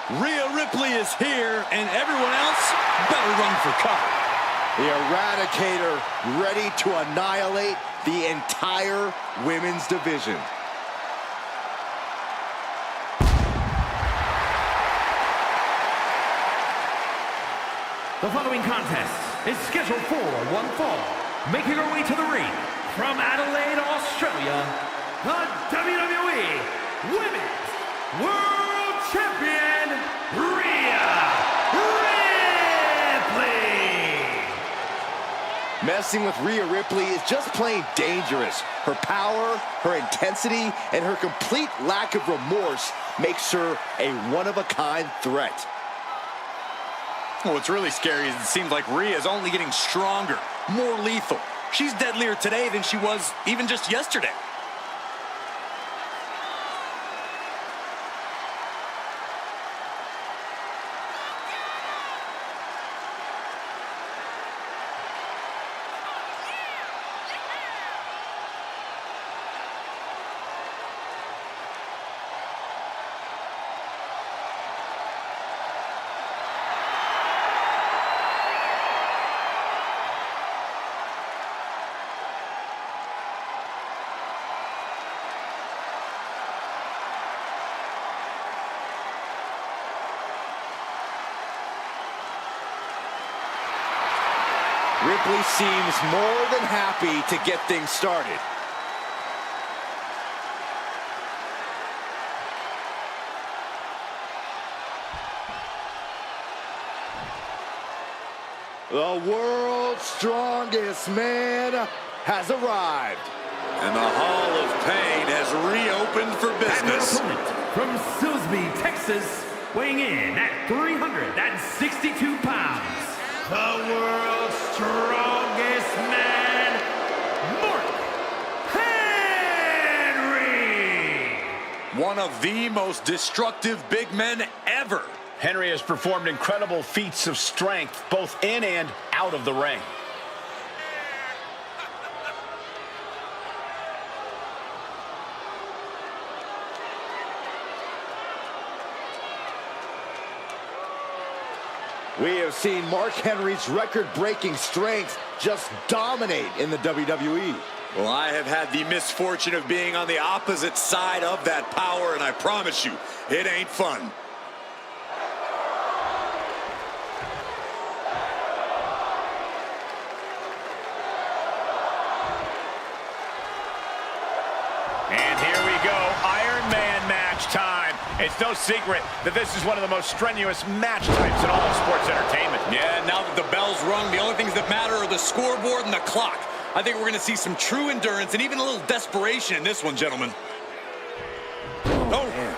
Rhea Ripley is here, and everyone else better run for cover. The Eradicator ready to annihilate the entire women's division. The following contest is scheduled for one fall. Making her way to the ring from Adelaide, Australia, the WWE Women's World Champion, Rhea Ripley. Messing with Rhea Ripley is just plain dangerous. Her power, her intensity, and her complete lack of remorse makes her a one-of-a-kind threat. What's really scary is it seems like Rhea is only getting stronger, more lethal. She's deadlier today than she was even just yesterday. Ripley seems more than happy to get things started. The world's strongest man has arrived. And the Hall of Pain has reopened for business. And their opponent from Silsbee, Texas, weighing in at 362 pounds. The world's strongest man, Mark Henry! One of the most destructive big men ever. Henry has performed incredible feats of strength, both in and out of the ring. We have seen Mark Henry's record-breaking strength just dominate in the WWE. Well, I have had the misfortune of being on the opposite side of that power, and I promise you, it ain't fun. And here we go, Iron Man match time. It's no secret that this is one of the most strenuous match types in all of sports entertainment. Yeah, now that the bell's rung, the only things that matter are the scoreboard and the clock. I think we're going to see some true endurance and even a little desperation in this one, gentlemen. Oh. Man.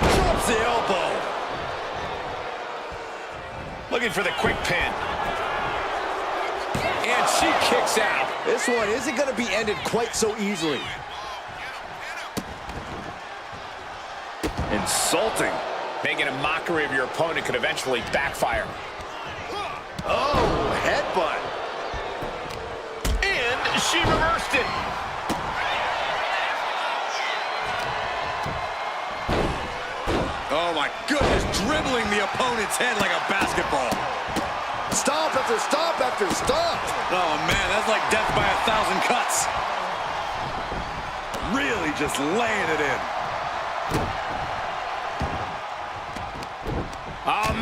Drops the elbow. Looking for the quick pin. And she kicks out. This one isn't going to be ended quite so easily. Insulting. Making a mockery of your opponent could eventually backfire. Oh, headbutt. And she reversed it. Oh my goodness, dribbling the opponent's head like a basketball. Stomp after stomp after stomp. Oh man, that's like death by 1,000 cuts. Really just laying it in.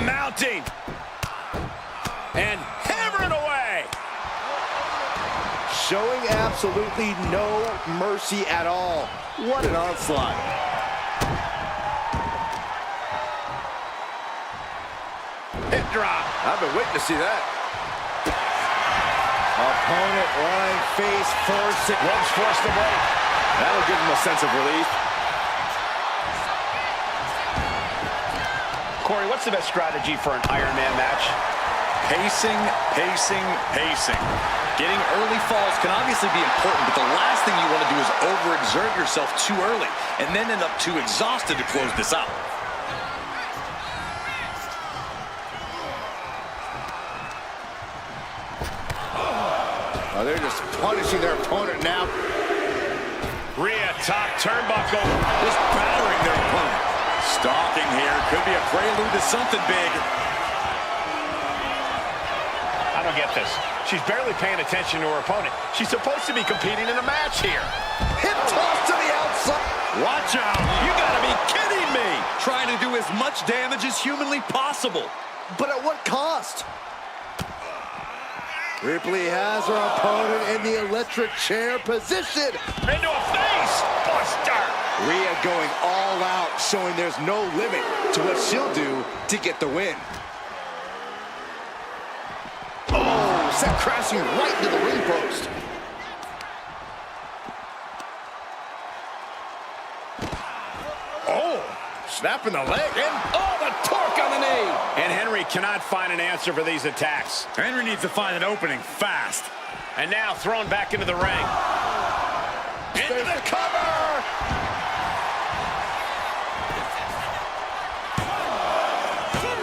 Mounting. And hammering away. Showing absolutely no mercy at all. What an onslaught. Hip drop. I've been waiting to see that. Opponent lying face first. Ropes forced to break. That'll give him a sense of relief. Corey, what's the best strategy for an Iron Man match? Pacing, pacing, pacing. Getting early falls can obviously be important, but the last thing you want to do is overexert yourself too early and then end up too exhausted to close this out. Oh, they're just punishing their opponent now. Rhea, top turnbuckle. Just battering their opponent. Stalking here. Could be a prelude to something big. I don't get this. She's barely paying attention to her opponent. She's supposed to be competing in a match here. Hip toss to the outside. Watch out. You gotta be kidding me. Trying to do as much damage as humanly possible. But at what cost? Ripley has her opponent in the electric chair position. Into a face buster. Rhea going all out, showing there's no limit to what she'll do to get the win. Oh, set crashing right into the ring post. Oh, snapping the leg and the torque on the knee. And Henry cannot find an answer for these attacks. Henry needs to find an opening fast. And now thrown back into the ring. Into the cover.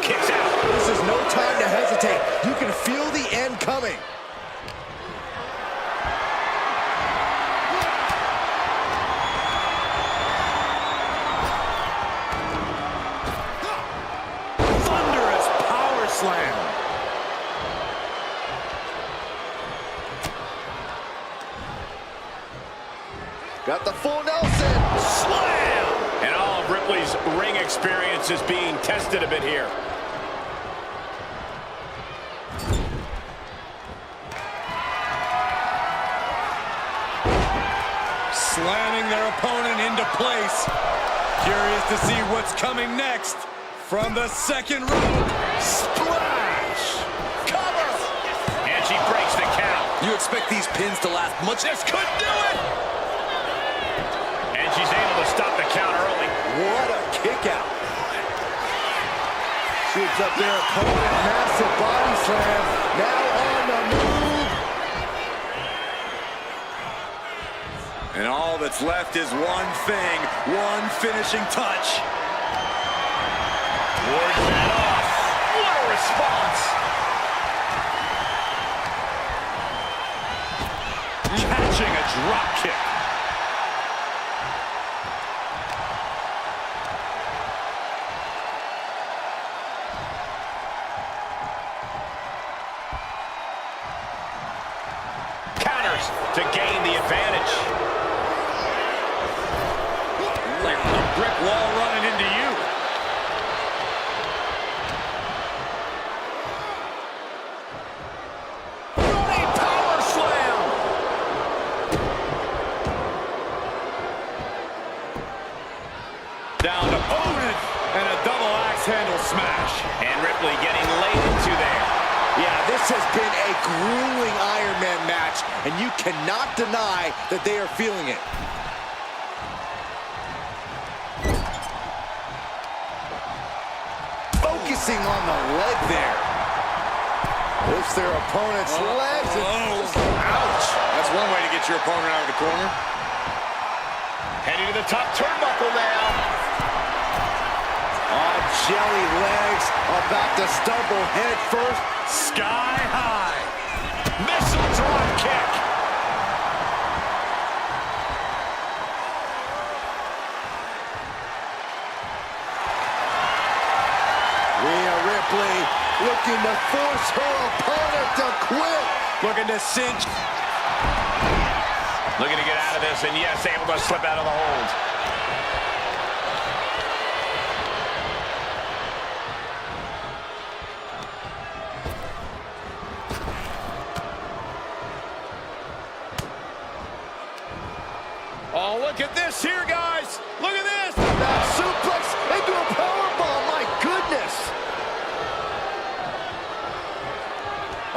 Kicks out. This is no time to hesitate. You can feel the end coming. Thunderous power slam. Got the full Nelson. Slam! And all of Ripley's ring experience is being tested a bit here. Slamming their opponent into place. Curious to see what's coming next. From the second rope. Splash! Cover! And she breaks the count. You expect these pins to last much? This could do it! And she's able to stop the count early. What a kick out. Shoots up their opponent. Massive body slam. Now on the move. And all that's left is one thing, one finishing touch. Wards that off. What a response. Catching a drop kick. Counters to gain the advantage. Like a brick wall running into you. Running power slam. Down to opponent and a double axe handle smash. And Ripley getting laid into there. Yeah, this has been a grueling Iron Man match, and you cannot deny that they are feeling it. Focusing on the leg there. Lifts their opponent's legs. Ouch! That's one way to get your opponent out of the corner. Heading to the top turnbuckle now. On jelly legs, about to stumble head first. Sky high. Missile drop kick. Rhea Ripley looking to force her opponent to quit. Looking to cinch. Looking to get out of this, and yes, able to slip out of the hold. Oh, look at this here, guys. Look at this. That suplex into a powerbomb. My goodness.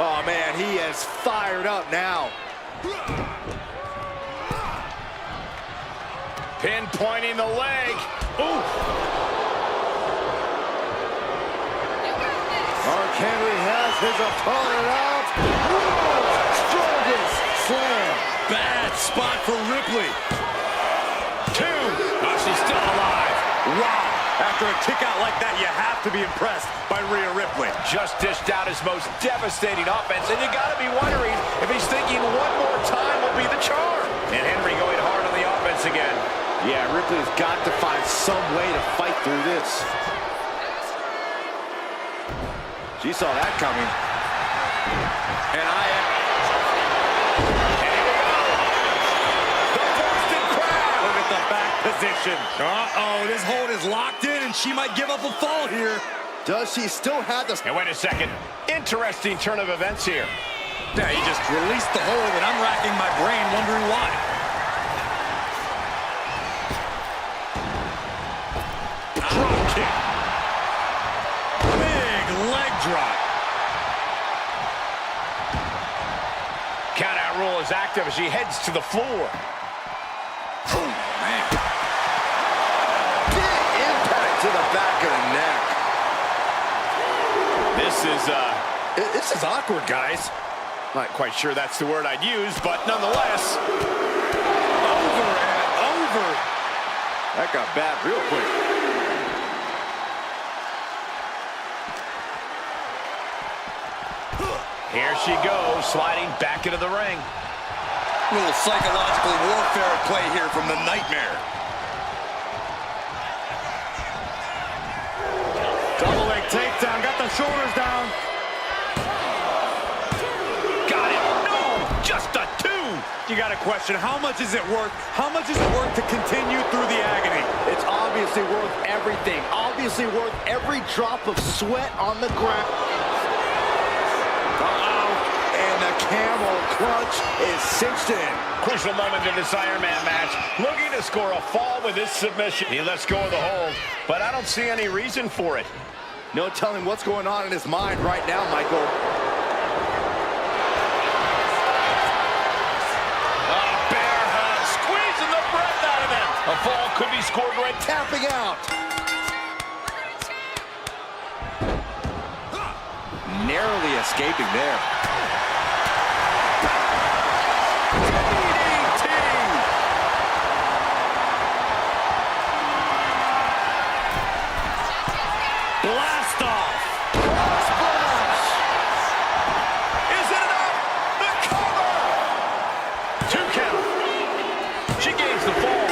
Oh, man, he is fired up now. Pinpointing the leg. Ooh. Mark Henry has his opponent up. World's strongest slam. Bad spot for Ripley. Two. Oh, she's still alive. Wow. After a kick out like that, you have to be impressed by Rhea Ripley. Just dished out his most devastating offense, and you got to be wondering if he's thinking one more time will be the charm. And Henry going hard on the offense again. Yeah, Ripley's got to find some way to fight through this. She saw that coming. And here we go. The Boston Crab. Look at the back position. Uh-oh, this hold is locked in, and she might give up a fall here. Does she still have the... And wait a second. Interesting turn of events here. Yeah, he just released the hold, and I'm racking my brain wondering why. Drop kick. Big leg drop. Count out rule is active as she heads to the floor. Oh, man. Big impact to the back of the neck. This is awkward, guys. Not quite sure that's the word I'd use, but nonetheless. Over and over. That got bad real quick. Here she goes, sliding back into the ring. A little psychological warfare at play here from the Nightmare. Double leg takedown, got the shoulders down. Got it. No, just a two. You got to question, how much is it worth? How much is it worth to continue through the agony? It's obviously worth everything. Obviously worth every drop of sweat on the ground. And the camel clutch is cinched in. Crucial moment in this Iron Man match. Looking to score a fall with this submission. He lets go of the hold, but I don't see any reason for it. No telling what's going on in his mind right now, Michael. Bear hug, squeezing the breath out of him. A fall could be scored right. Tapping out. Narrowly escaping there. Blast off. Splash. Is it enough? The cover! 2 count. She gains the fall.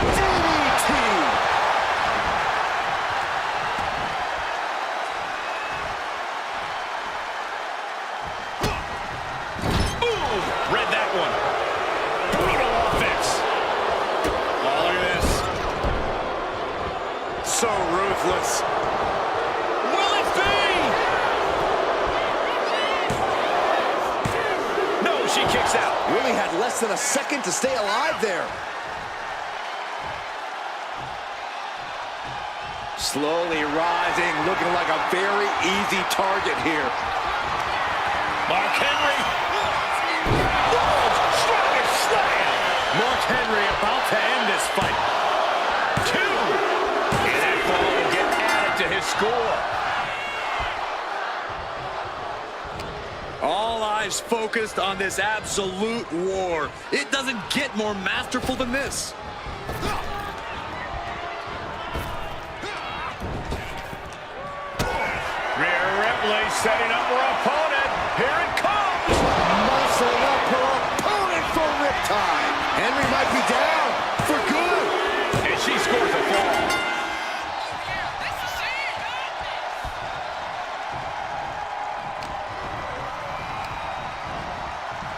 DDT. Boom! Read that one. Brutal offense. Oh, look at this. So ruthless. Will it be? No, she kicks out. Really had less than a second to stay alive there. Slowly rising, looking like a very easy target here. Mark Henry. World's strongest slam. Mark Henry about to end this fight. 2. And that fall will get added to his score. All eyes focused on this absolute war. It doesn't get more masterful than this. Rhea Ripley setting up her opponent. Here it comes. Muscling up her opponent for riptide. Henry might be down for good. And she scores a fall.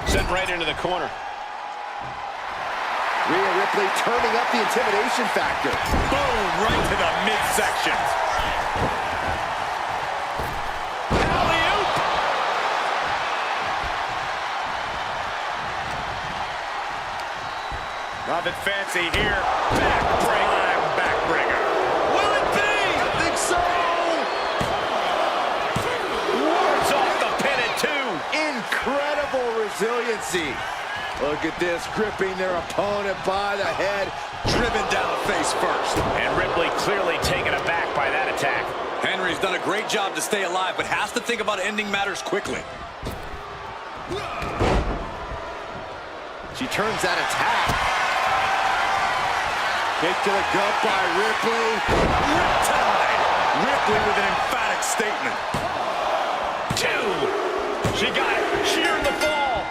Sent right into the corner. Rhea Ripley turning up the intimidation factor. Boom, right to the midsection. Alley-oop. Nothing fancy here. Backbreaker. Will it be? I think so. Wards off the pin at 2. Incredible resiliency. Look at this, gripping their opponent by the head. Driven down face first. And Ripley clearly taken aback by that attack. Henry's done a great job to stay alive, but has to think about ending matters quickly. She turns that attack. Kick to the gut by Ripley. Riptide. Ripley with an emphatic statement. 2. She got it. Shearing the fall.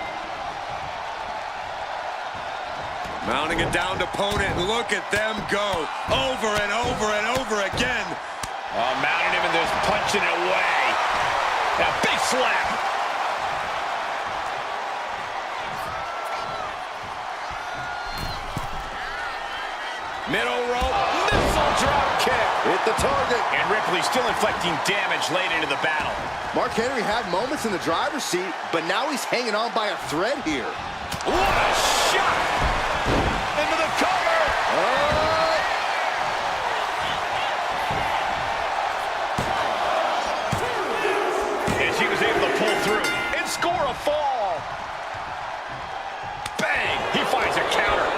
Mounting a downed opponent. Look at them go. Over and over and over again. Oh, mounting him and just punching it away. That big slap. Middle rope. Missile drop kick. Hit the target. And Ripley still inflicting damage late into the battle. Mark Henry had moments in the driver's seat, but now he's hanging on by a thread here. What a shot! Into the cover! And she was able to pull through and score a fall. Bang! He finds a counter.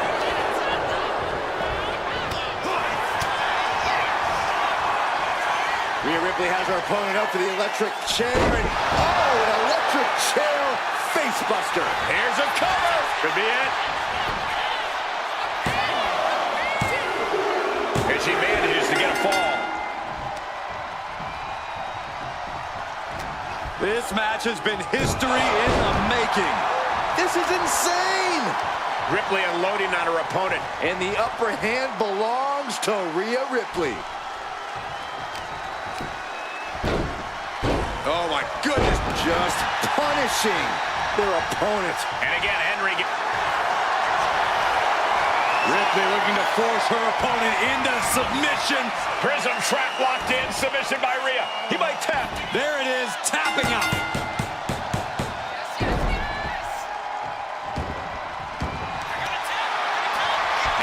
Rhea Ripley has her opponent up for the electric chair, and an electric chair facebuster. Here's a cover. Could be it. And she manages to get a fall. This match has been history in the making. This is insane! Ripley unloading on her opponent. And the upper hand belongs to Rhea Ripley. Oh my goodness. Just punishing their opponent. And again, Henry. Ripley looking to force her opponent into submission. Prism trap locked in. Submission by Rhea. He might tap. There it is, tapping out.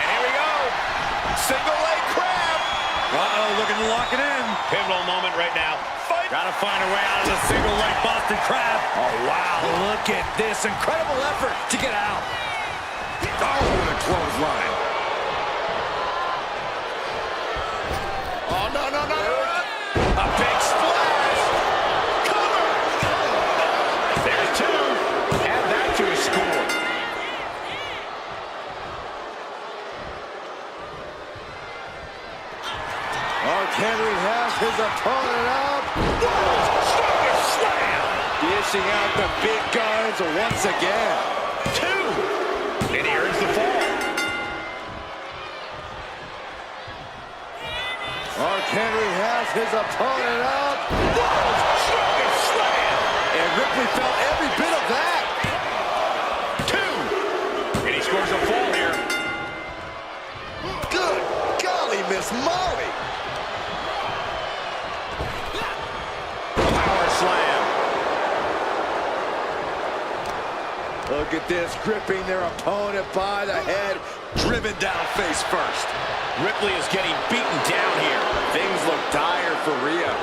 And here we go. Single leg crab. Uh-oh, looking to lock it in. Pivotal moment right now. Fight. Gotta find a way out of the single leg Boston Crab. Oh, wow, look at this incredible effort to get out. Oh, what a clothesline. Oh, no, no, no. A big splash. Cover. There's two. Add that to his score. Mark Henry has his opponent up. World's strongest slam. Dishing out the big guns once again. Two. And he earns the fall. Mark Henry has his opponent up. World's strongest slam. And Ripley felt every bit of that. Two. And he scores a fall here. Good golly, Miss Molly. Power slam. Look at this, gripping their opponent by the head. Driven down face first. Ripley is getting beaten down here. Things look dire for Rhea.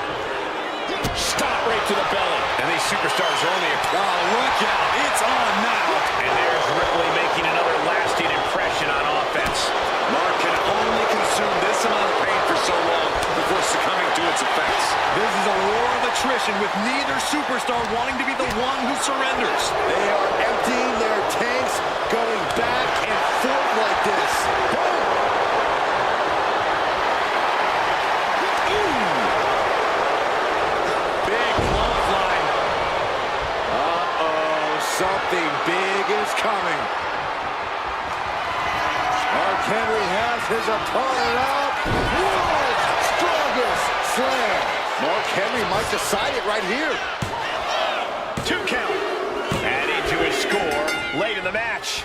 Stop right to the belly. And these superstars are only a... Oh, look out. It's on now. And there's Ripley making another lasting impression on offense. Mark can only consume this amount of pain for so long before succumbing to its effects. This is a war of attrition with neither superstar wanting to be the one who surrenders. They are emptying their tanks, going back and forth like this. Boom! Big clothesline. Uh-oh, something big is coming. Mark Henry has his opponent up. World's strongest slam. Mark Henry might decide it right here. 2 count. Adding to his score late in the match.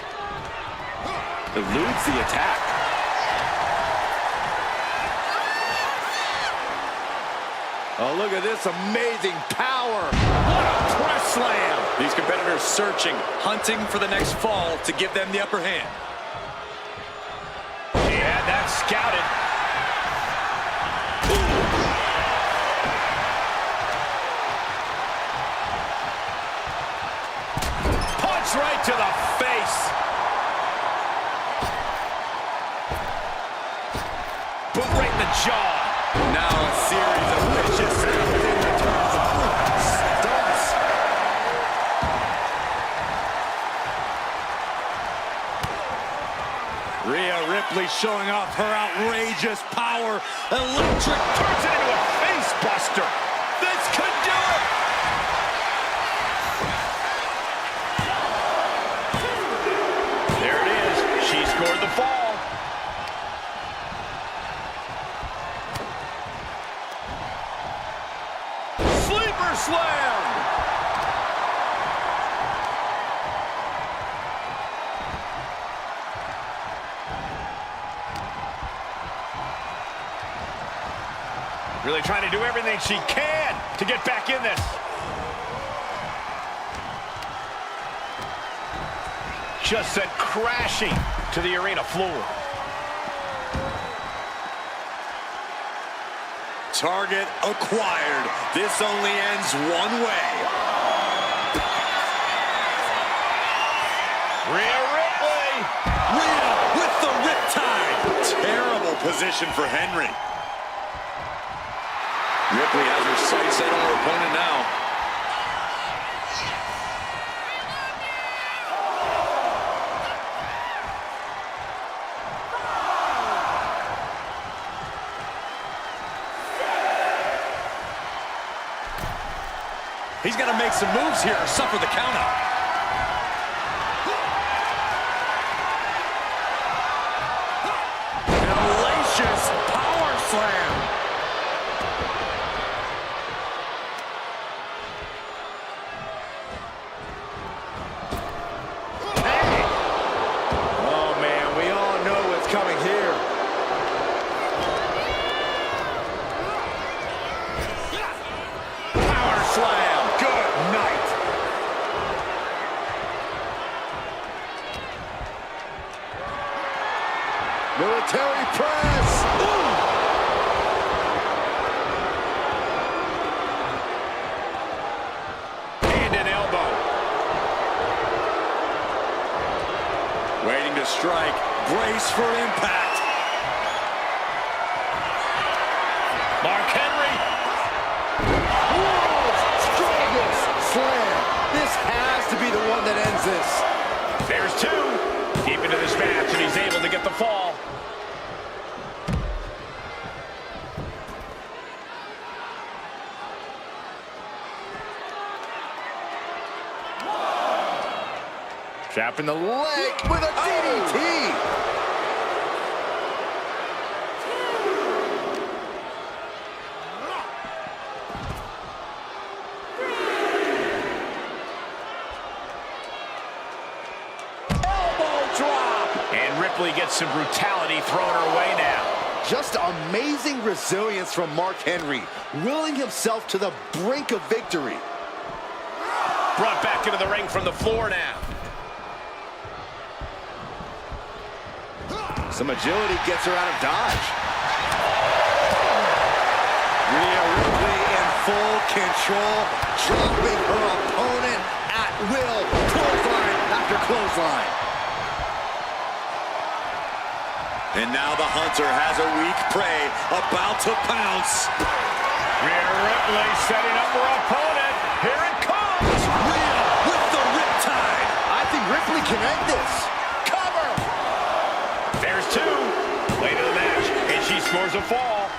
Eludes the attack. Oh, look at this amazing power. What a press slam. These competitors searching, hunting for the next fall to give them the upper hand. She had that scouted. Punch right to the face. Boot right in the jaw. Now a series of vicious in returns. Stunts. Rhea Ripley showing off her outrageous power. Electric Turns it into a face buster. This could do it. scored the fall. Sleeper slam. Really trying to do everything she can to get back in this. Just sent crashing to the arena floor. Target acquired. This only ends one way. Rhea Ripley. Rhea with the riptide. Terrible position for Henry. Ripley has her sights set on her opponent now. He's going to make some moves here or suffer the countout. Hellacious power slam. Oh, man, we all know what's coming here. Power slam. Good night. Military press. Hand and elbow. Waiting to strike. Brace for impact. Mark Henry. World's strongest slam. This has to be the one that ends this. There's two. Deep into this match, and he's able to get the fall. Trapping the leg with a DDT. Elbow drop. And Ripley gets some brutality thrown her way now. Just amazing resilience from Mark Henry, willing himself to the brink of victory. Brought back into the ring from the floor now. Some agility gets her out of dodge. Rhea Ripley in full control, dropping her opponent at will. Clothesline after clothesline. And now the hunter has a weak prey about to pounce. Rhea Ripley setting up her opponent. Here it comes. Rhea with the riptide. I think Ripley can end this. Cover. There's two. Late in the match, and she scores a fall.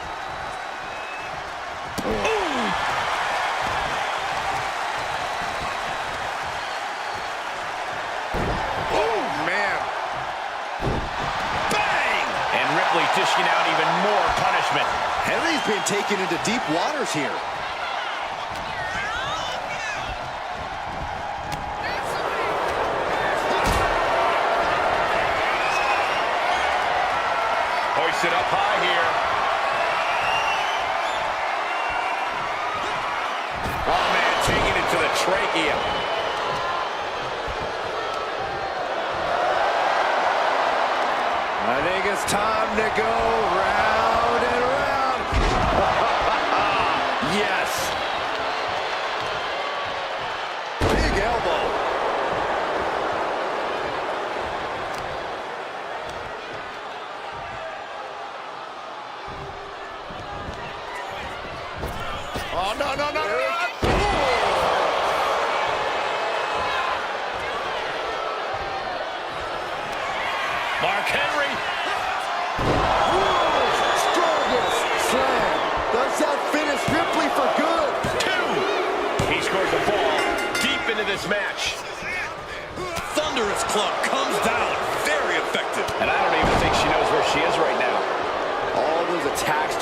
Dishing out even more punishment. Henry's been taken into deep waters here. Hoisted up high here. Oh, man, taking it to the trachea. I think it's time to go round and round. Yes. Big elbow. Oh, no, no, no, no. Mark Henry. World's strongest slam. Does that finish Ripley for good? Two. He scores the ball deep into this match. Thunderous club comes down. Very effective. And I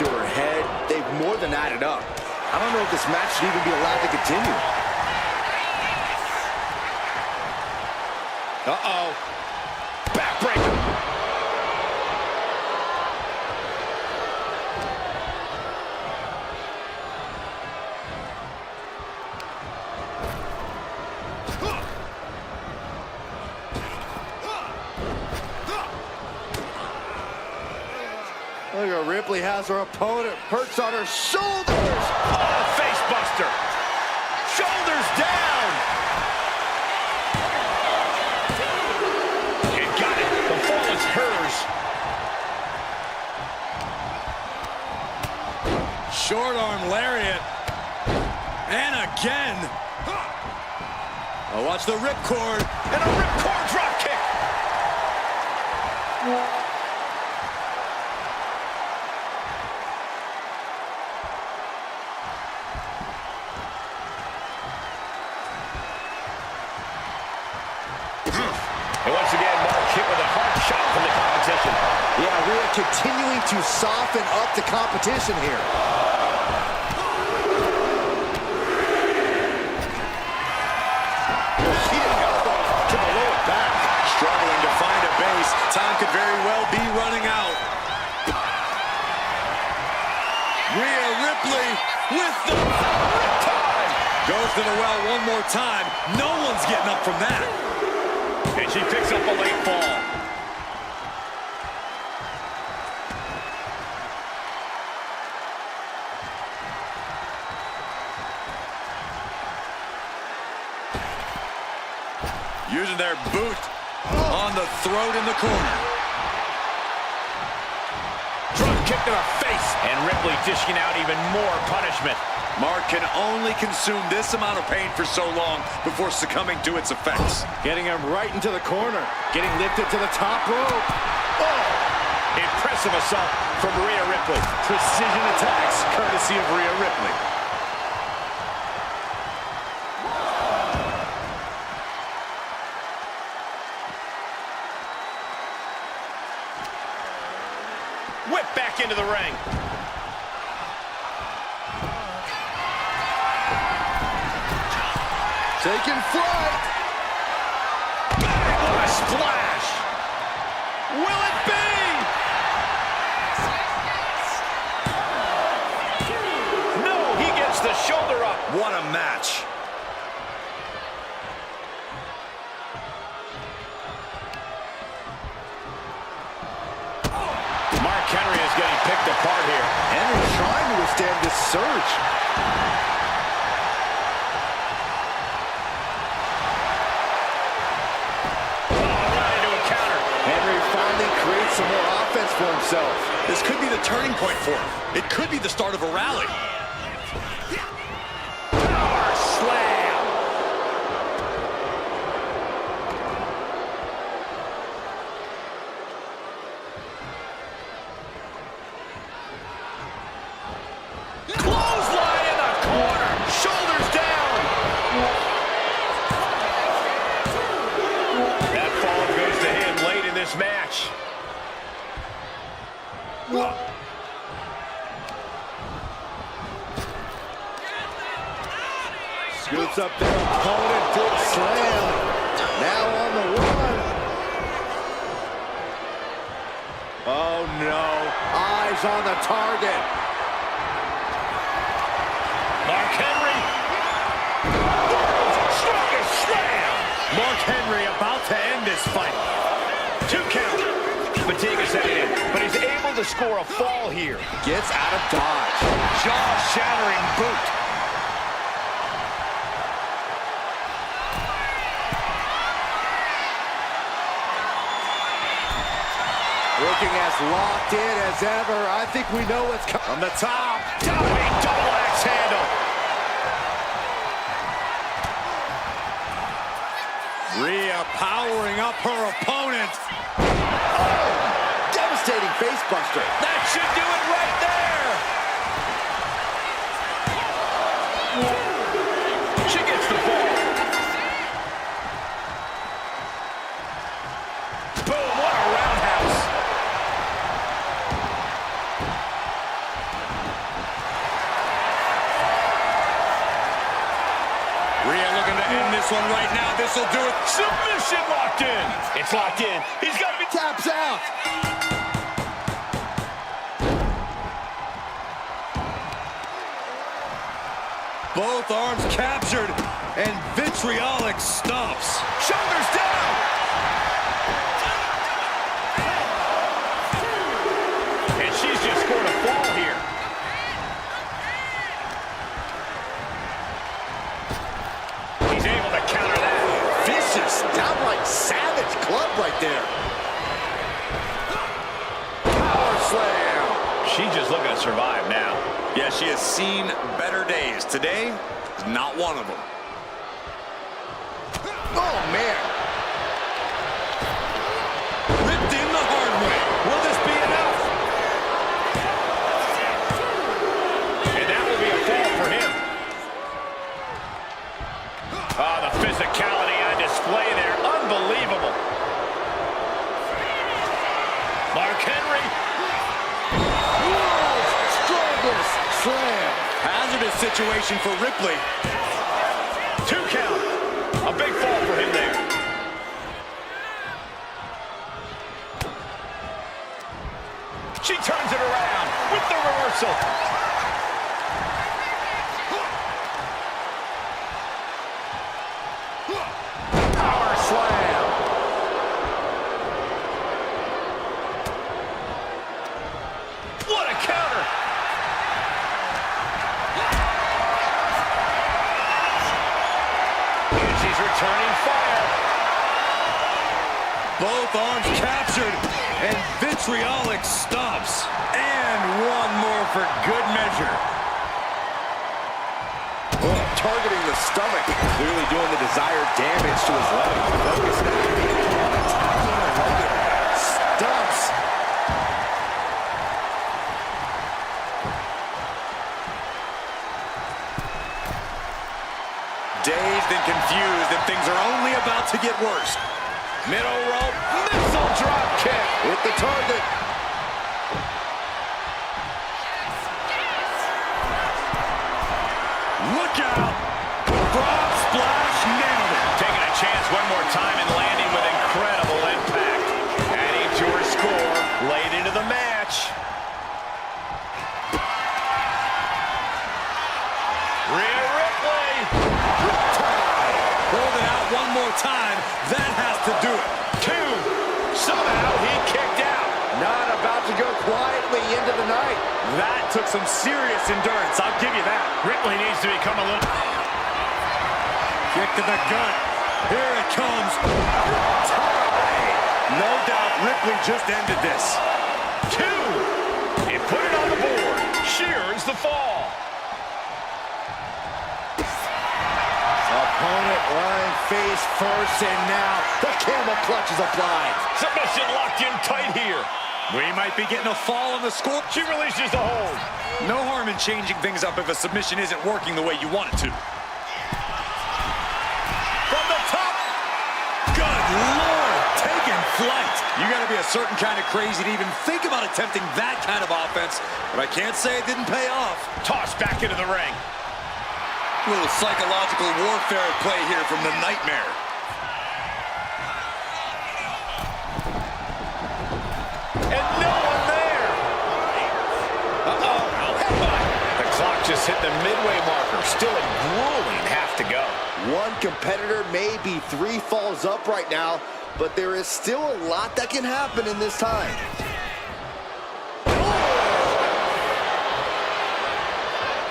to her head, they've more than added up. I don't know if this match should even be allowed to continue. Uh-oh. Backbreaker. Look at Ripley has her opponent perched on her shoulders. Oh, face buster. Shoulders down. It got it. The fall is hers. Short arm lariat. And again. Oh, watch the ripcord. And a ripcord drop kick. And once again, Mark hit with a hard shot from the competition. Yeah, we are continuing to soften up the competition here. Repeated elbows to the lower back. Struggling to find a base. Time could very well be running out. Rhea Ripley with the time. Goes to the well one more time. No one's getting up from that. And she picks up a late fall. Using their boot on the throat in the corner. Drop kick to the face. And Ripley dishing out even more punishment. Mark can only consume this amount of pain for so long before succumbing to its effects. Getting him right into the corner. Getting lifted to the top rope. Oh! Impressive assault from Rhea Ripley. Precision attacks courtesy of Rhea Ripley. Whip back into the ring. Taking flight. What a splash! Will it be? No, he gets the shoulder up. What a match. Mark Henry is getting picked apart here. Henry trying to withstand this surge. Create some more offense for himself. This could be the turning point for him. It could be the start of a rally. Power slam. Clothesline in the corner. Shoulders down. That fall goes to him late in this match. Scoots up their opponent, big slam. Now on the run. Oh no, eyes on the target. Mark Henry. World's strongest slam. Mark Henry about to end this fight. 2 count. Fatigue is setting in, but he's able to score a fall here. Gets out of dodge. Jaw-shattering boot. Looking as locked in as ever. I think we know what's coming. From the top. Diving double axe handle. Rhea powering up her opponent. Devastating face buster. That should do it right there. She gets the ball. Boom, what a roundhouse. This'll do it. Submission locked in. It's locked in. He's got to be... Taps out. Both arms captured, and vitriolic stomps. Shoulders down. And she's just scored a fall here. He's able to counter that. Vicious, downright savage club right there. Power slam. She's just looking to survive now. Yeah, she has seen better days. Today is not one of them. Oh, man. Ripped in the hard way. Will this be enough? And that will be a fall for him. Oh, the physicality on display there. Unbelievable. Mark Henry. World's strongest slam. Hazardous situation for Ripley. 2 count. A big fall for him there. She turns it around with the reversal. Power slam. What a counter. And she's returning fire. Both arms captured, and vitriolic stomps. And one more for good measure. Oh, targeting the stomach. Clearly doing the desired damage to his leg. Focus now. Stumps. Dazed and confused, and things are only about to get worse. Middle rope, missile drop kick. With the target. Look out! Frog splash, nailed it. Taking a chance one more time and landing with incredible impact. Adding to her score, late into the match. Rhea Ripley. Holding out one more time. That has to do it. 2. Somehow he kicked out. Not about to go quietly into the night. That took some serious endurance, I'll give you that. Ripley needs to become a little... Kick to the gut. Here it comes. No doubt Ripley just ended this. 2. And put it on the board. Shears the fall. Opponent lying face first, and now the camel clutch is applied. Submission locked in tight here. We might be getting a fall on the score. She releases the hold. No harm in changing things up if a submission isn't working the way you want it to. From the top. Good Lord, taking flight. You got to be a certain kind of crazy to even think about attempting that kind of offense, but I can't say it didn't pay off. Tossed back into the ring. A little psychological warfare at play here from the Nightmare. And no one there. The clock just hit the midway marker. Still a grueling half to go. One competitor may be 3 falls up right now, but there is still a lot that can happen in this time.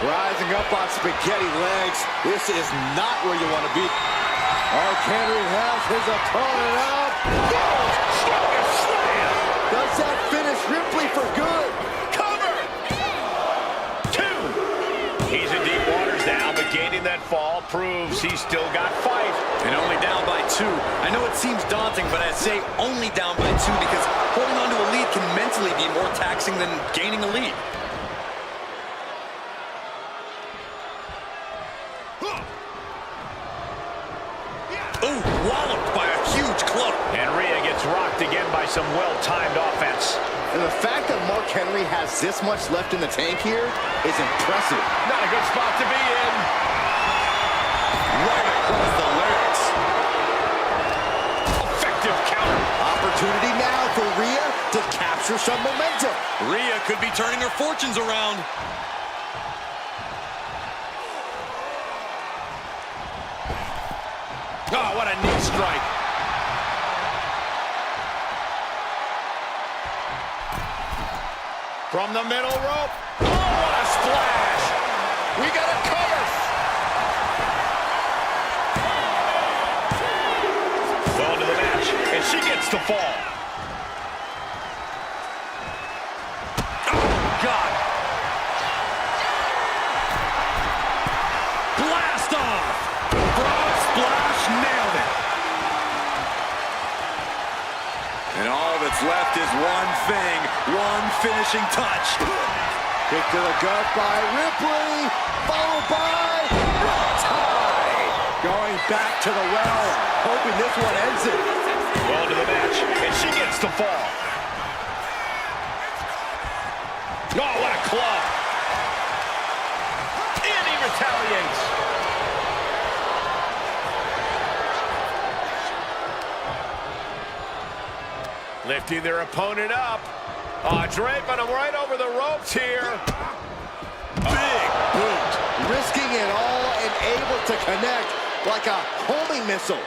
Rising up on spaghetti legs. This is not where you want to be. Mark Henry has his opponent out. Strongest slam. Does that finish Ripley for good? Cover. 2. He's in deep waters now, but gaining that fall proves he's still got fight. And only down by 2. I know it seems daunting, but I say only down by 2 because holding on to a lead can mentally be more taxing than gaining a lead. Ooh, walloped by a huge club. And Rhea gets rocked again by some well-timed offense. And the fact that Mark Henry has this much left in the tank here is impressive. Not a good spot to be in. Right across the larynx. Opportunity now for Rhea to capture some momentum. Rhea could be turning her fortunes around. Oh, what a knee strike. From the middle rope. Oh, what a splash. We got a cover. Well into the match, and she gets the fall. Oh, God. Blast off. Frog splash, nailed it. And all that's left is one thing, one finishing touch. Kick to the gut by Ripley, followed by tie. Going back to the well, hoping this one ends it. Well into the match, and she gets the fall. Oh, what a club. And he retaliates. Lifting their opponent up. Oh, draping him right over the ropes here. Big boot, risking it all and able to connect like a homing missile.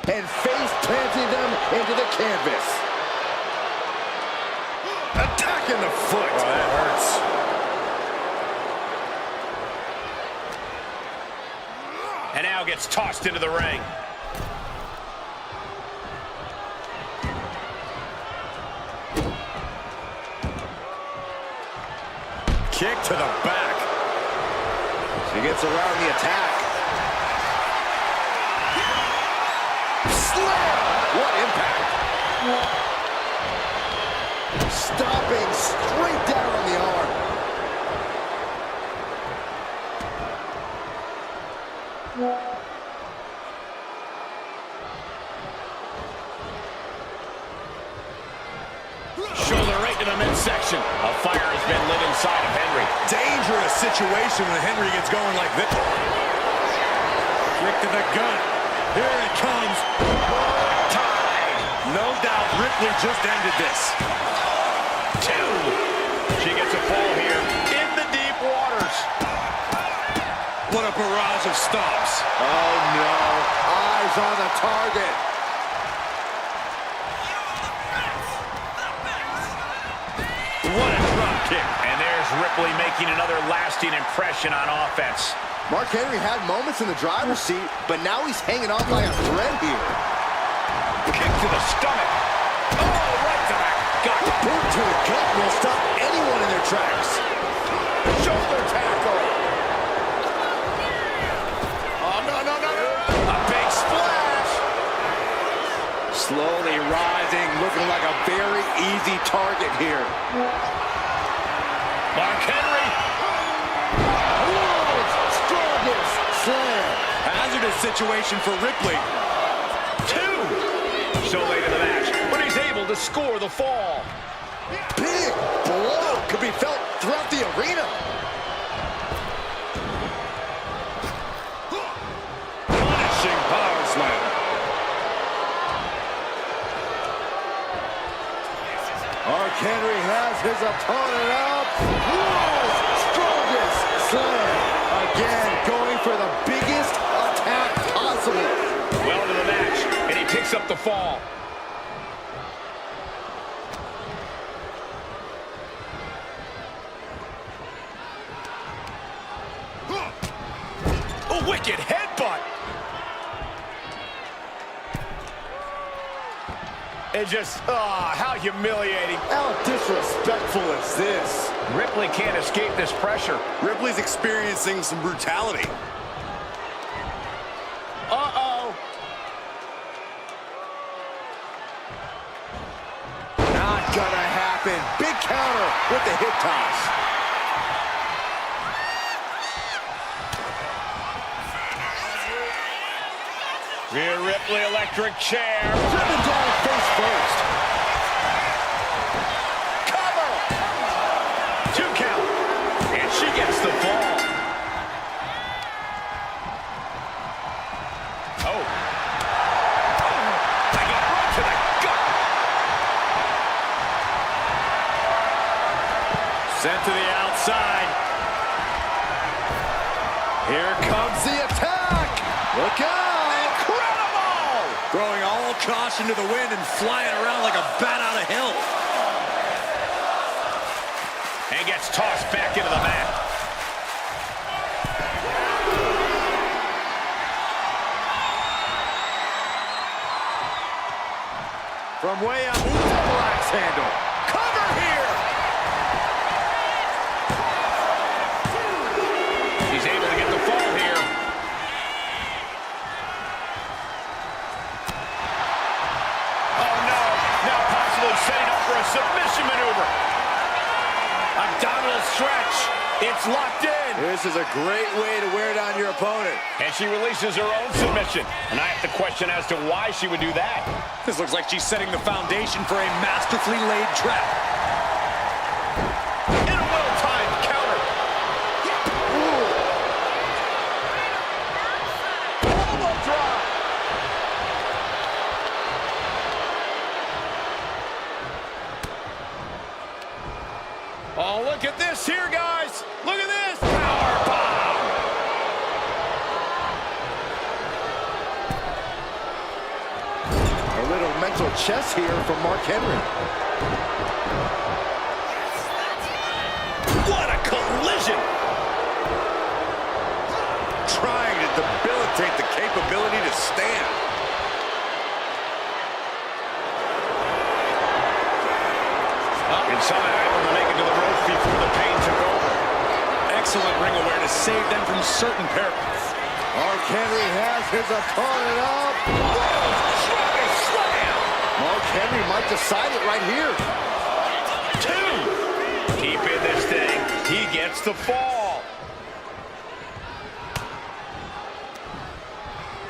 And face planting them into the canvas. Attacking the foot. Oh, that hurts. And now gets tossed into the ring. Kick to the back. She gets around the attack. Slam! What impact! Stomping straight down on the arm. Shoulder right to the midsection. A fire has been lit inside of Henry. Dangerous situation when Henry gets going like this. Kick to the gut. Here it comes. Tied. No doubt Ripley just ended this. 2. She gets a fall here in the deep waters. What a barrage of stomps. Oh no, eyes on the target. What a drop kick. And there's Ripley making another lasting impression on offense. Mark Henry had moments in the driver's seat, but now he's hanging on by a thread here. Kick to the stomach. Oh, right to the gut. Boot to the gut will stop anyone in their tracks. Shoulder tackle. Oh, no, no, no, no. A big splash. Slowly rising, looking like a very easy target here. Mark Henry. World's strongest slam. Hazardous situation for Ripley. 2. So late in the match, but he's able to score the fall. Big blow could be felt throughout the arena. Punishing power slam. Mark Henry has his opponent up. World's strongest slam. Again, going for the biggest attack possible. Well into the match, and he picks up the fall. A wicked headbutt. And just, how humiliating. How disrespectful is this? Ripley can't escape this pressure. Ripley's experiencing some brutality. Uh-oh. Not gonna happen. Big counter with the hip toss. Rhea Ripley, electric chair. Driven down face first. Cover. 2 count. And she gets the fall. Oh. Sent to the outside. Here comes the attack. Look out. Incredible! Throwing all caution to the wind and flying around like a bat out of hell. And gets tossed back into the mat. From way up, double axe handle. Cover here. He's able to get the fall here. Oh no, now possibly setting up for a submission maneuver. Abdominal stretch. It's locked in. This is a great way to wear down your opponent. And she releases her own submission. And I have to question as to why she would do that. This looks like she's setting the foundation for a masterfully laid trap. And a well-timed counter. Elbow drop. Oh, look at this here, guys. Look at this. Power bomb. A little mental chess here from Mark Henry. What a collision! Trying to debilitate the capability to stand. And somehow able to make it to the ropes before the pain took over. Excellent ring awareness saved them from certain perils. Mark Henry has his opponent up. Strong slam. Mark Henry might decide it right here. 2. Deep in this thing. He gets the fall.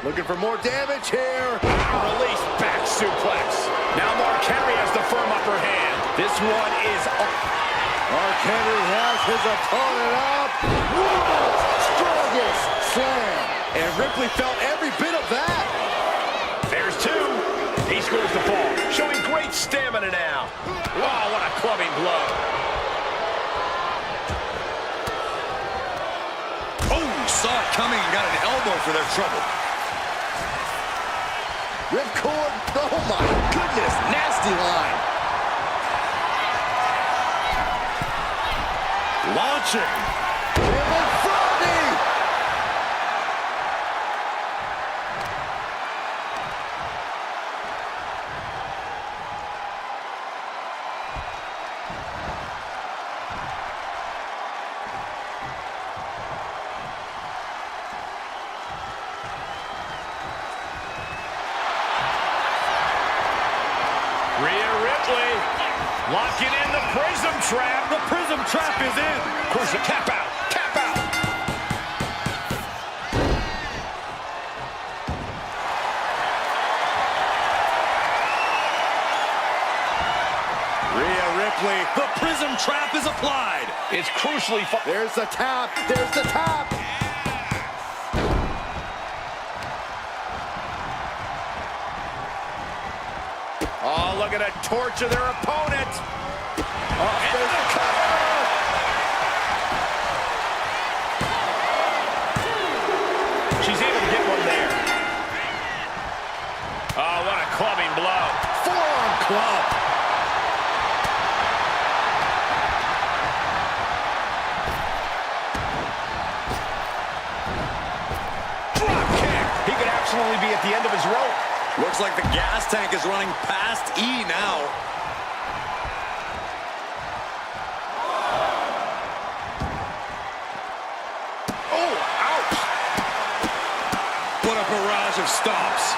Looking for more damage here. Release back suplex. Now Mark Henry has the firm upper hand. This one is up. Mark Henry has his opponent up. World's strongest slam. And Ripley felt every bit of that. There's 2. He scores the fall, showing great stamina now. Wow, what a clubbing blow. Oh, saw it coming and got an elbow for their trouble. Ripcord. Oh my goodness. Nasty line. Launching. Devil Froggy. Rhea Ripley locking in the prism trap. The prism trap is in. Of course, the tap out. Tap out. Rhea Ripley, the prism trap is applied. It's crucially far. There's the tap. There's the tap. Oh, look at a torch of their opponent. Oh, there's the cover. She's able to get one there. Oh, what a clubbing blow. Forearm club. Drop kick. He could absolutely be at the end of his rope. Looks like the gas tank is running past E now. Oh, ouch. What a barrage of stops.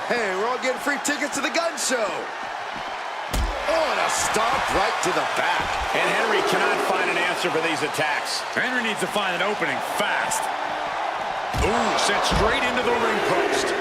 Hey, we're all getting free tickets to the gun show. Oh, and a stomp right to the back. And Henry cannot find an answer for these attacks. Henry needs to find an opening fast. Ooh, sent straight into the ring post.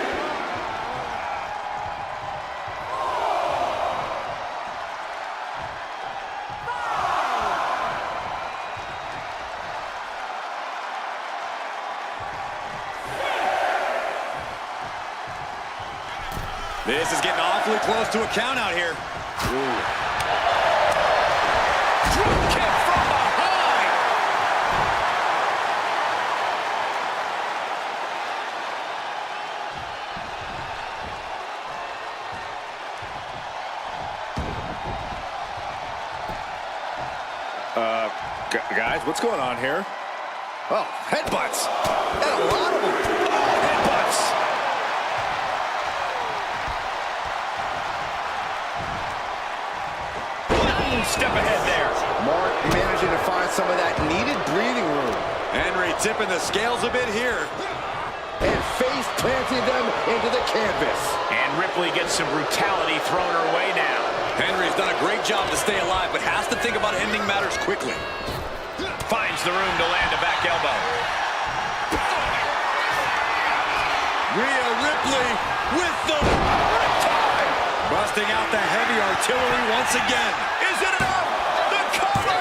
This is getting awfully close to a count out here. Drop kick from behind. Guys, what's going on here? Oh, headbutts. And a lot of them. Oh, headbutts. Step ahead there. Mark managing to find some of that needed breathing room. Henry tipping the scales a bit here. And face planting them into the canvas. And Ripley gets some brutality thrown her way now. Henry's done a great job to stay alive, but has to think about ending matters quickly. Finds the room to land a back elbow. Rhea Ripley with the riptide. Busting out the heavy artillery once again. Is it enough? The cover!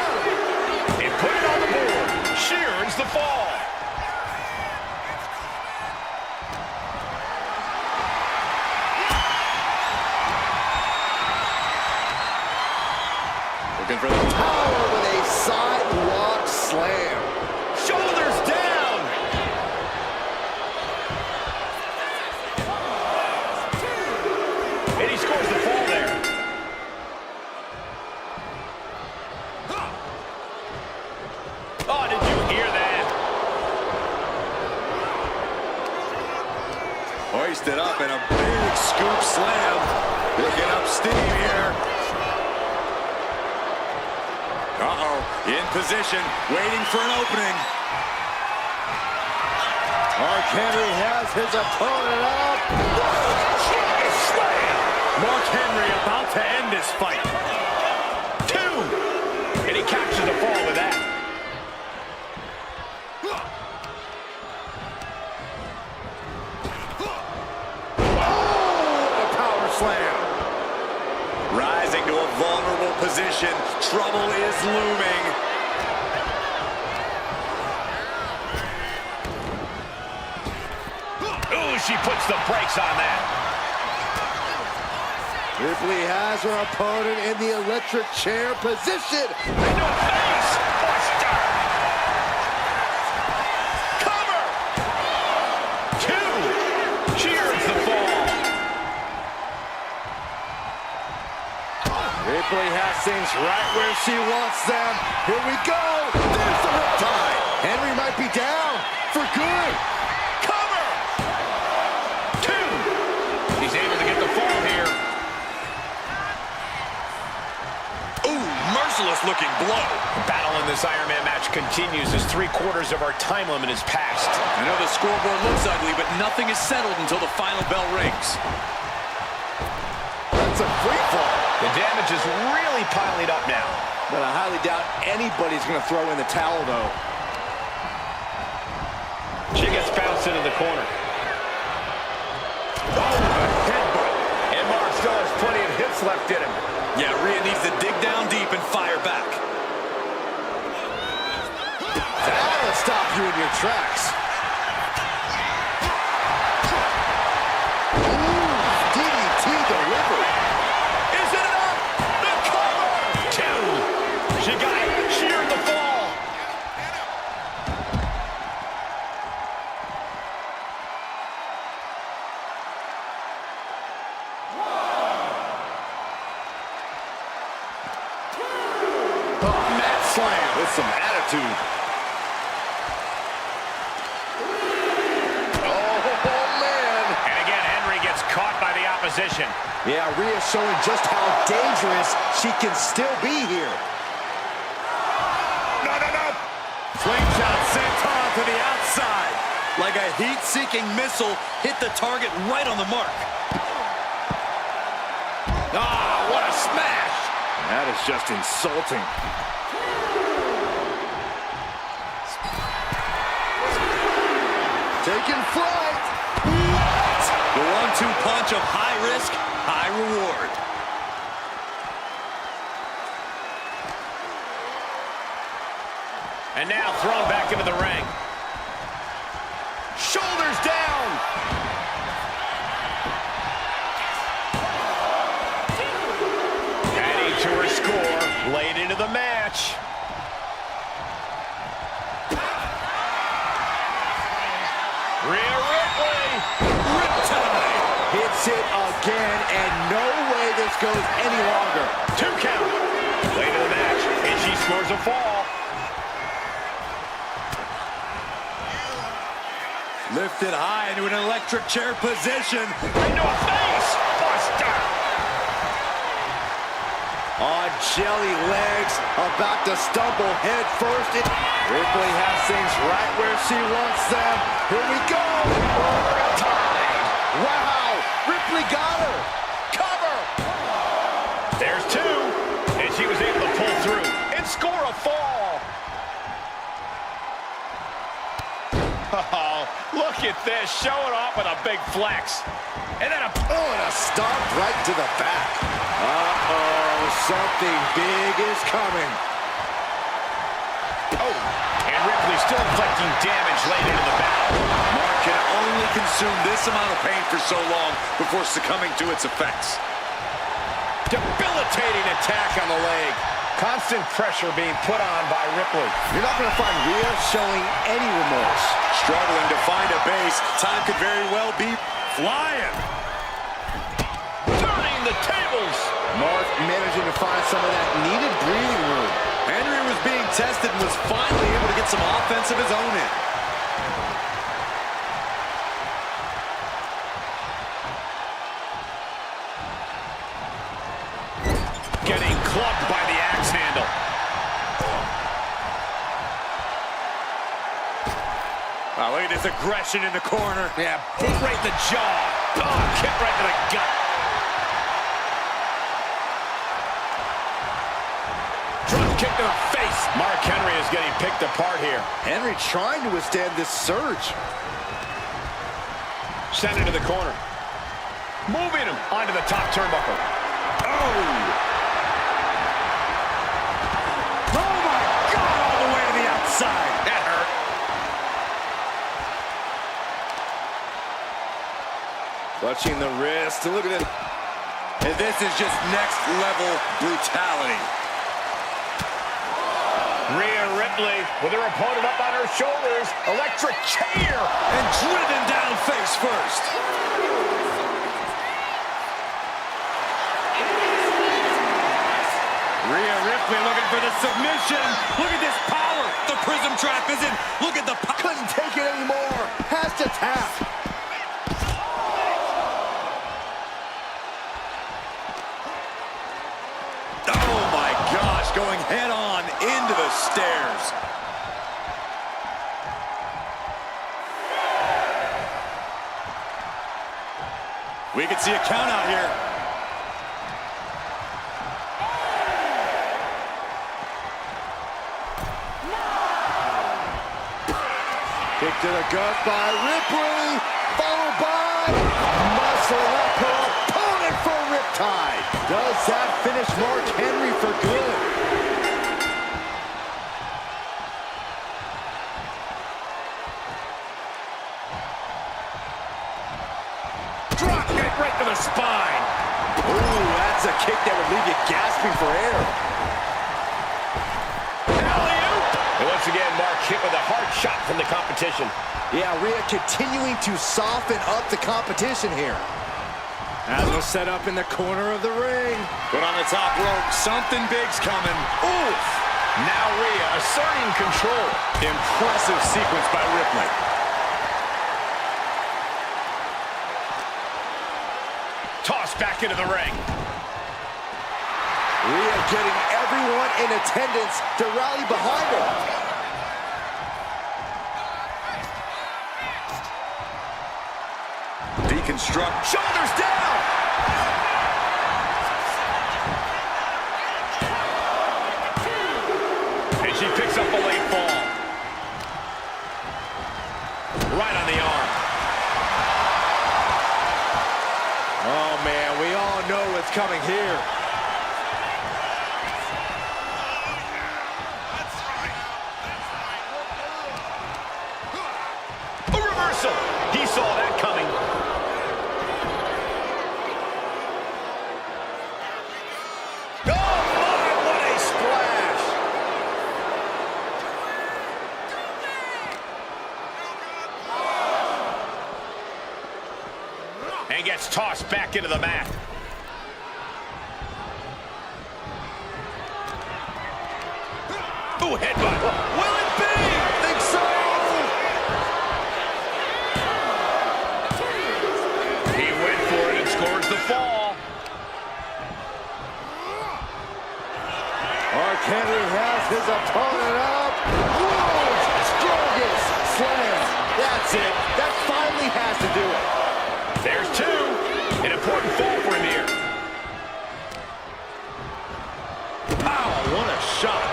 And put it on the board. She earns the fall. Looking for the Power with a sidewalk slam. Shoulders down. And he scores the fall there. Oh, did you hear that? hoisted up and a big scoop slam. Picking up steam here. In position, waiting for an opening. Mark Henry has his opponent up. Slam! Mark Henry about to end this fight. 2! And he captures the fall with that. Oh, a power slam. Rising to a vulnerable position. Trouble is looming. Ooh, she puts the brakes on that. Ripley has her opponent in the electric chair position. Into a face. Buster. Cover. 2. She earns the fall. Ripley has things right where she wants them. Here we go. There's the riptide. Henry might be down for good. Cover. 2. He's able to get the fall here. Ooh, merciless looking blow. The battle in this Iron Man match continues as 3/4 of our time limit is passed. I know the scoreboard looks ugly, but nothing is settled until the final bell rings. That's a free fall. The damage is really piling up now. But I highly doubt anybody's going to throw in the towel, though. She gets bounced into the corner. Oh, a headbutt. And Mark still has plenty of hits left in him. Yeah, Rhea needs to dig down deep and fire back. That'll stop you in your tracks. Ooh, DDT delivered. Is it enough? The cover! 2. She got it. She earned the fall. Oh, mat slam with some attitude. Oh, man. And again, Henry gets caught by the opposition. Yeah, Rhea showing just how dangerous she can still be here. No. Slingshot senton to the outside. Like a heat-seeking missile, hit the target right on the mark. Ah, what a smash. That is just insulting. Taking flight. What? The 1-2 punch of high risk, high reward. And now thrown back into the ring. Shoulders down. Hits it again, and no way this goes any longer. 2 count. Late in the match, and she scores a fall. Lifted high into an electric chair position. Into a face buster. On jelly legs, about to stumble head first. Ripley has things right where she wants them. Here we go. Overtime. Wow, Ripley got her. Cover. There's 2, and she was able to pull through and score a fall. Oh, look at this, showing off with a big flex. And then and a stomp right to the back. Uh-oh, something big is coming. Oh, and Ripley still inflicting damage late into the battle. Mark can only consume this amount of pain for so long before succumbing to its effects. Debilitating attack on the leg. Constant pressure being put on by Ripley. You're not going to find Rhea showing any remorse. Struggling to find a base. Time could very well be flying. Turning the tables. Mark managing to find some of that needed breathing room. Henry was being tested and was finally able to get some offense of his own in. Getting clubbed by the axe handle. Wow, look at this aggression in the corner. Yeah, boot right in the jaw. Oh, kick right to the gut. Drop kick to the face. Mark Henry is getting picked apart here. Henry trying to withstand this surge. Sent into the corner. Moving him onto the top turnbuckle. Oh! Oh my God, all the way to the outside. That hurt. Clutching the wrist. Look at it. And this is just next level brutality. Rhea Ripley with her opponent up on her shoulders. Electric chair. And driven down face first. Rhea Ripley looking for the submission. Look at this power. The prism trap is in. Look at the power. Couldn't take it anymore. Has to tap. Oh my gosh, going head on into the stairs. We could see a count out here. Kick to the gut by Ripley, followed by muscle up her opponent for a riptide. Does that finish Mark Henry for good? Drop kick right to the spine. Ooh, that's a kick that would leave you gasping for air. And once again, Mark hit with a hard shot from the competition. Yeah, Rhea continuing to soften up the competition here. As we'll set up in the corner of the ring. Put on the top rope. Something big's coming. Ooh! Now Rhea asserting control. Impressive sequence by Ripley. Tossed back into the ring. Rhea getting everyone in attendance to rally behind her. Deconstruct. Shoulders down. And she picks up a late fall. Right on the arm. Oh, man, we all know what's coming here. A reversal. He saw that coming. Oh, my, what a splash. And gets tossed back into the mat. Ooh, headbutt. Will it be? I think so. He went for it and scores the fall. Mark Henry has his opponent up. World's strongest slam. That's it. That finally has to do it. There's two. An important fall for him here. Pow, what a shot.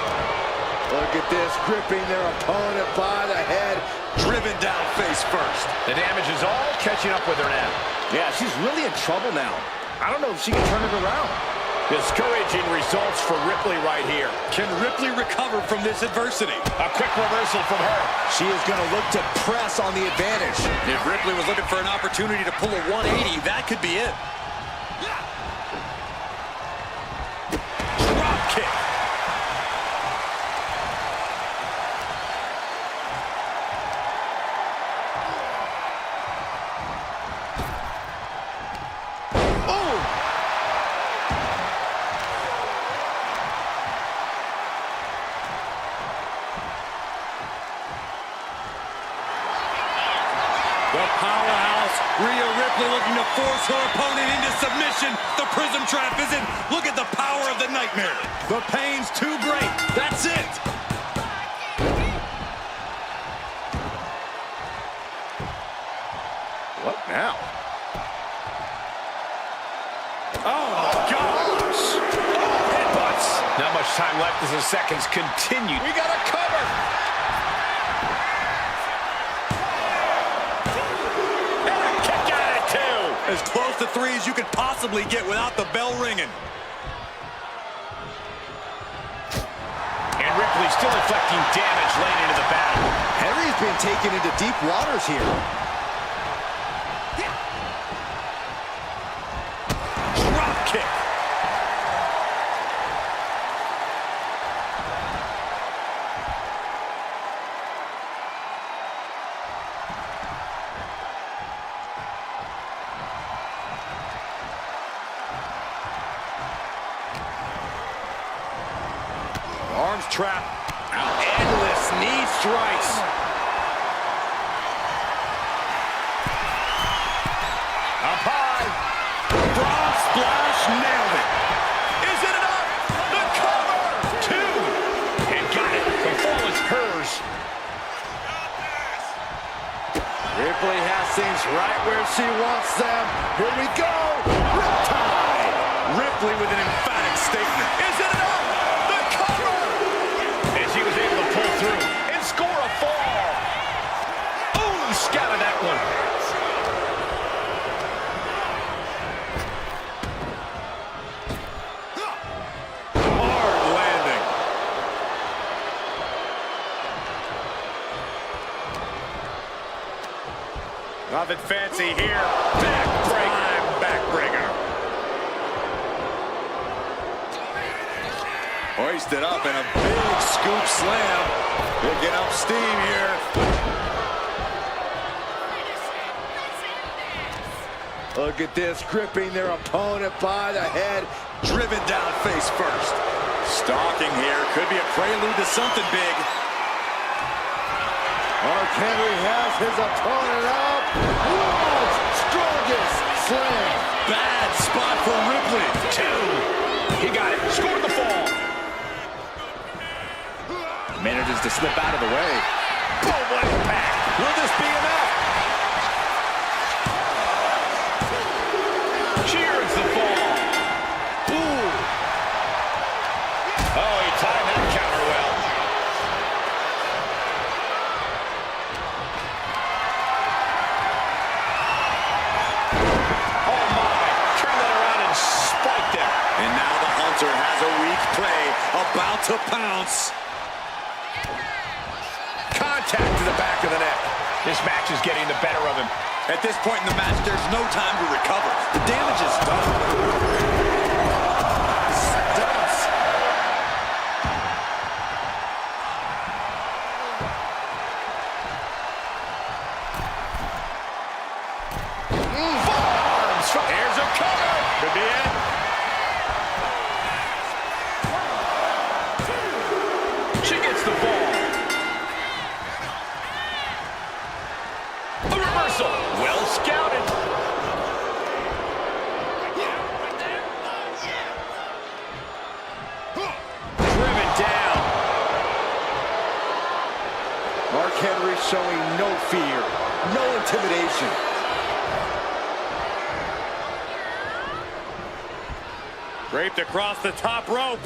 Look at this, gripping their opponent by the head. Driven down face first. The damage is all catching up with her now. Yeah, she's really in trouble now. I don't know if she can turn it around. Discouraging results for Ripley right here. Can Ripley recover from this adversity? A quick reversal from her. She is going to look to press on the advantage. If Ripley was looking for an opportunity to pull a 180, that could be it. Drop kick. The powerhouse, Rhea Ripley, looking to force her opponent into submission. The prism trap is in. Look at the power of the nightmare. The pain's too great. That's it. What now? Oh, my gosh. Headbutts. Not much time left as the seconds continue. We got a cover. And a kick out at two. As close to 3 as you could possibly get without the bell ringing. And Ripley still inflicting damage late into the battle. Henry's been taken into deep waters here. Drop kick. Arms trap. Endless knee strikes. Up high. Frog splash, nailed it. Is it enough? The cover. Two. And got it. The fall is hers. Ripley has things right where she wants them. Here we go. Riptide. Ripley with an emphatic statement. Is it enough? The cover. And she was able to pull through and score a fall. Ooh, scouted that one. Hard landing. Nothing fancy here. Backbreaker. Backbreaker. Hoisted up in a big scoop slam. Picking up steam here. Look at this, gripping their opponent by the head. Driven down face first. Stalking here. Could be a prelude to something big. Mark Henry has his opponent up. World's strongest slam. Bad spot for Ripley. Two. He got it. Scored the fall. Manages to slip out of the way. Boom, what impact. Will this be enough? Cheers the fall. Ooh. Oh, he timed that counter well. Oh, my. Turn that around and spiked him. And now the Hunter has a weak prey about to pounce. Contact to the back of the neck. This match is getting the better of him. At this point in the match, there's no time to recover. The damage is done. Stunts. Here's a cover. Could be it. She gets the ball. A reversal. Well scouted. Driven down. Mark Henry showing no fear, no intimidation. Draped across the top rope.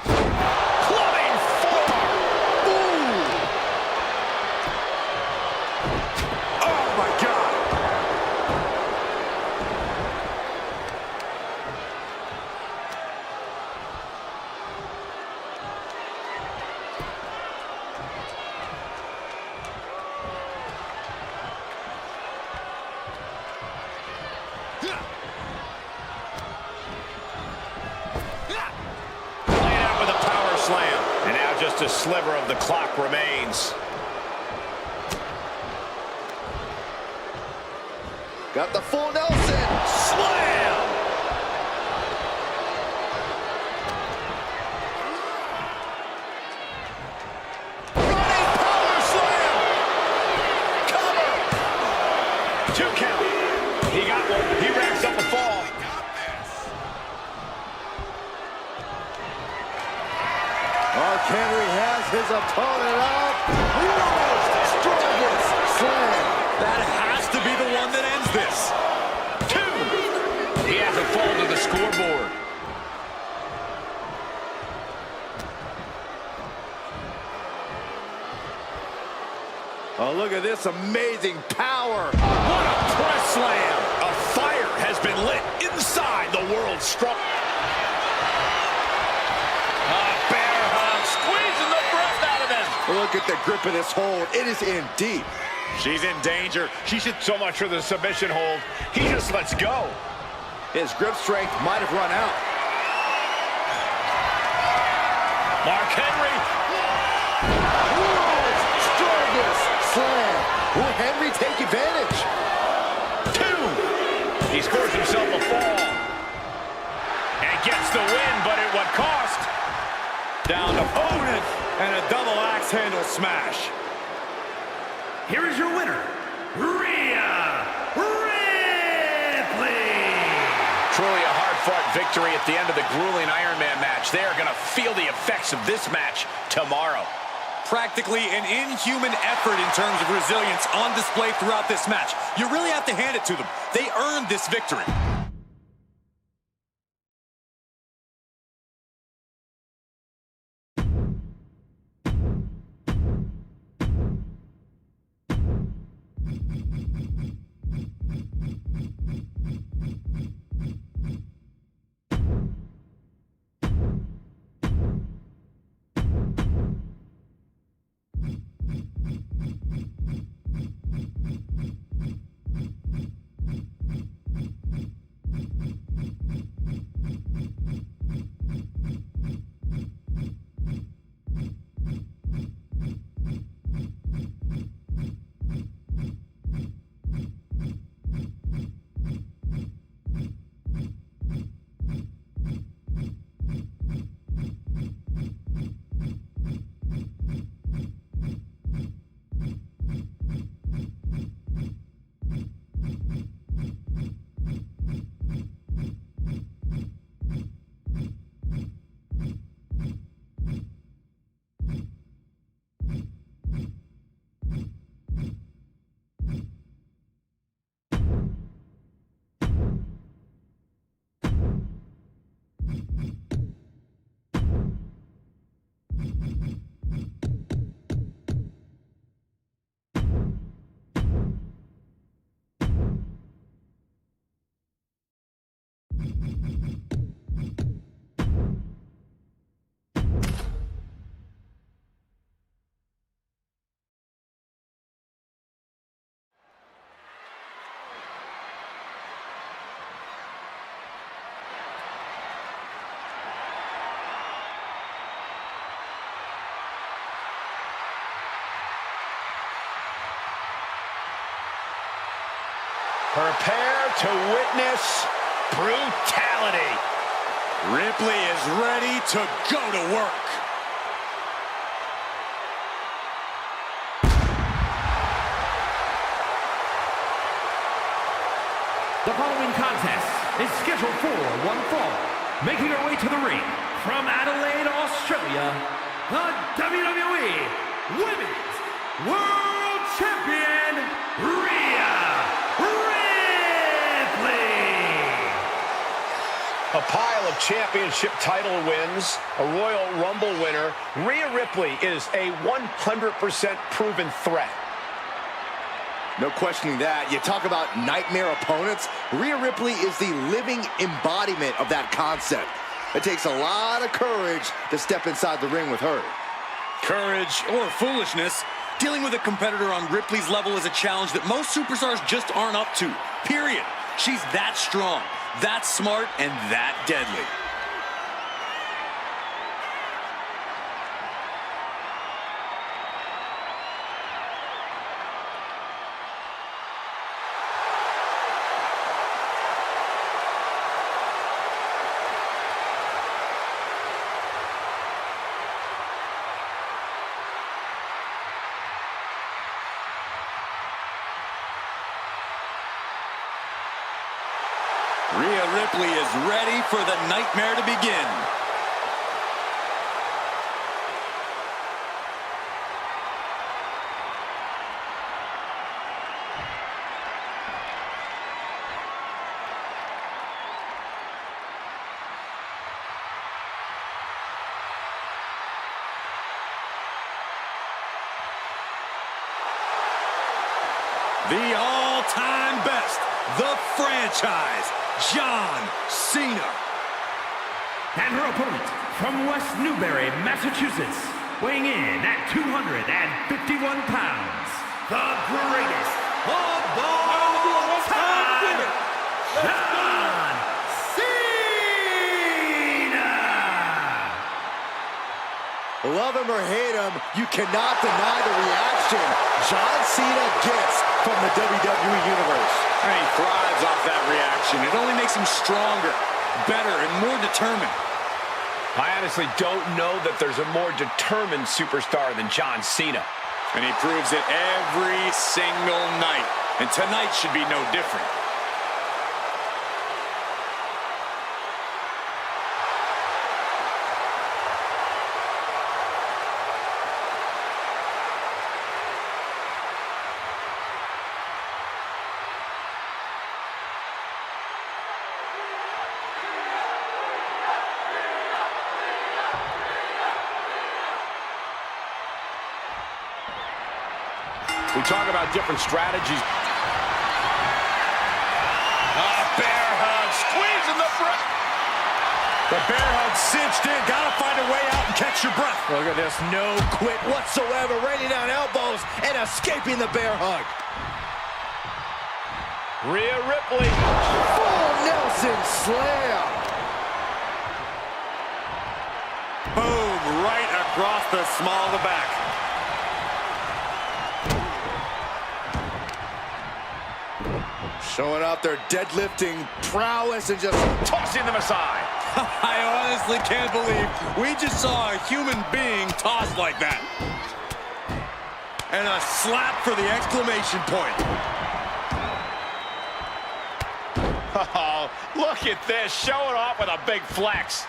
Clubbing forearm. Ooh! Oh my God! Laying out with a power slam. And now just a sliver of the clock remains. Got the full Nelson. Slam! Running power slam! Cover! 2 count. He got one. He racks up a fall. Mark Henry has his opponent up. World's strongest slam. That has to be the one that ends this. 2. He has a fall to the scoreboard. Oh, look at this amazing power. What a press slam! A fire has been lit inside the world's strong. A bear hug, squeezing the breath out of him. Look at the grip of this hold. It is in deep. She's in danger. She should so much for the submission hold. He just lets go. His grip strength might have run out. Mark Henry. World's strongest slam. Will Henry take advantage? 2. He scores himself a fall. And gets the win, but at what cost? Down to opponent and a double axe handle smash. Here is your winner, Rhea Ripley. Truly a hard-fought victory at the end of the grueling Iron Man match. They are going to feel the effects of this match tomorrow. Practically an inhuman effort in terms of resilience on display throughout this match. You really have to hand it to them. They earned this victory. Prepare to witness brutality. Ripley is ready to go to work. The following contest is scheduled for one fall. Making her way to the ring from Adelaide, Australia, the WWE Women's World Champion, Rhea Ripley. A pile of championship title wins, a Royal Rumble winner, Rhea Ripley is a 100% proven threat. No questioning that. You talk about nightmare opponents. Rhea Ripley is the living embodiment of that concept. It takes a lot of courage to step inside the ring with her. Courage or foolishness, dealing with a competitor on Ripley's level is a challenge that most superstars just aren't up to. Period. She's that strong, that smart, and that deadly. Rhea Ripley is ready for the nightmare to begin. The all-time best, the franchise, John Cena. And her opponent from West Newbury, Massachusetts, weighing in at 251 pounds, the greatest of all time, John Cena! Love him or hate him, you cannot deny the reaction John Cena gets from the WWE Universe. And he thrives off that reaction. It only makes him stronger, better, and more determined. I honestly don't know that there's a more determined superstar than John Cena. And he proves it every single night. And tonight should be no different. We talk about different strategies. Bear hug, squeezing the breath. The bear hug cinched in. Gotta find a way out and catch your breath. Look at this, no quit whatsoever, raining down elbows and escaping the bear hug. Rhea Ripley. Full Nelson slam. Boom, right across the small of the back. Showing off their deadlifting prowess and just Tossing them aside. I honestly can't believe we just saw a human being tossed like that. And a slap for the exclamation point. Oh, look at this. Showing off with a big flex.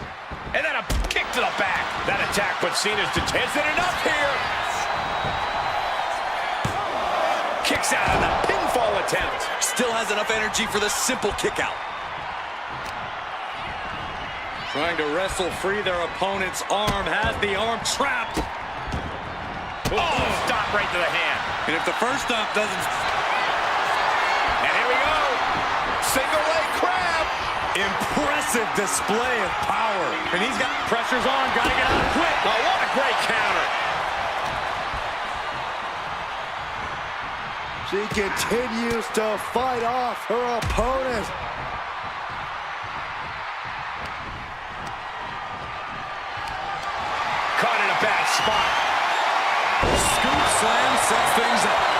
And then a kick to the back. That attack puts Cena's to 10. Is it enough here? Kicks out of the pinfall attempt. Still has enough energy for the simple kick out. Trying to wrestle free their opponent's arm. Has the arm trapped. Oh, stop right to the hand. And if the first stomp doesn't... And here we go. Single leg crab. Impressive display of power. And he's got pressures on. Gotta get out quick. Oh, what a great counter. she continues to fight off her opponent. Caught in a bad spot. Scoop slam sets things up.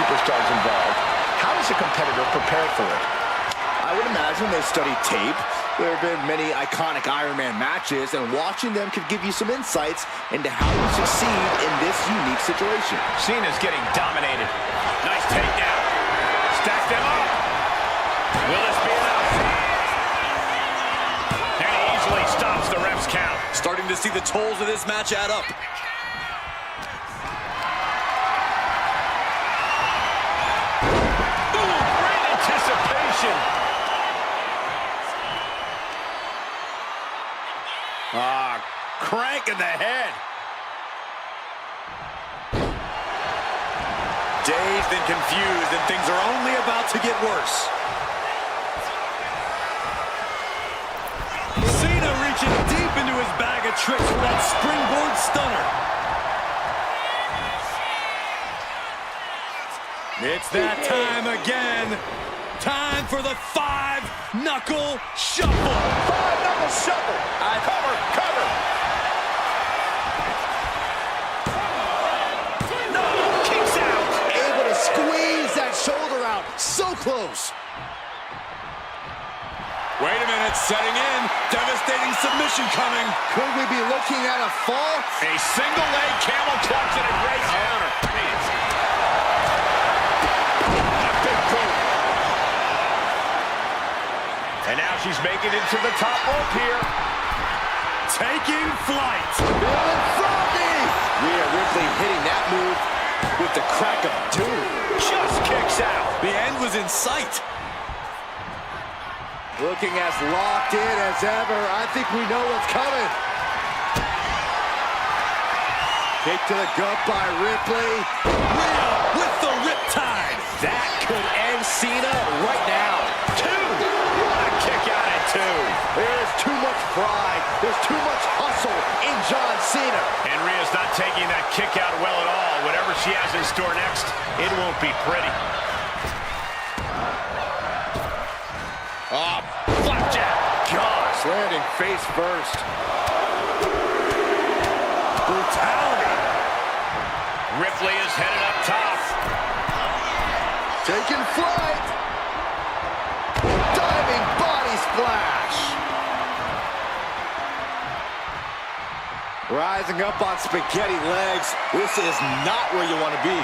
superstars involved, how does a competitor prepare for it? I would imagine they study tape. There have been many iconic Iron Man matches, and watching them could give you some insights into how to succeed in this unique situation. Cena's getting dominated. Nice takedown. Stack them up. Will this be enough? And he easily stops the ref's count. Starting to see the tolls of this match add up. Ooh, great anticipation. Crank in the head. Dazed and confused, and things are only about to get worse. Cena reaching deep into his bag of tricks for that springboard stunner. It's that time again. Time for the five-knuckle shuffle. Five-knuckle shuffle. Cover, cover. No, kicks out. Able to squeeze that shoulder out. So close. Wait a minute, setting in. Devastating submission coming. Could we be looking at a fall? A single leg camel clutch and a great counter. A big boot. And now she's making it to the top rope here. Taking flight. Feeling froggy. Rhea Ripley hitting that move with the crack of doom. Just kicks out. The end was in sight. Looking as locked in as ever. I think we know what's coming. Kick to the gut by Ripley. Rhea with the riptide. That could end Cena right now. Two. What a kick out at two. There is too much pride. There's too much hustle in John Cena. And Rhea's not taking that kick out well at all. Whatever she has in store next, it won't be pretty. Oh, flapjack. Gosh, landing face first. Brutality. Ripley is headed up top. Taking flight. Diving body splash. Rising up on spaghetti legs. This is not where you want to be.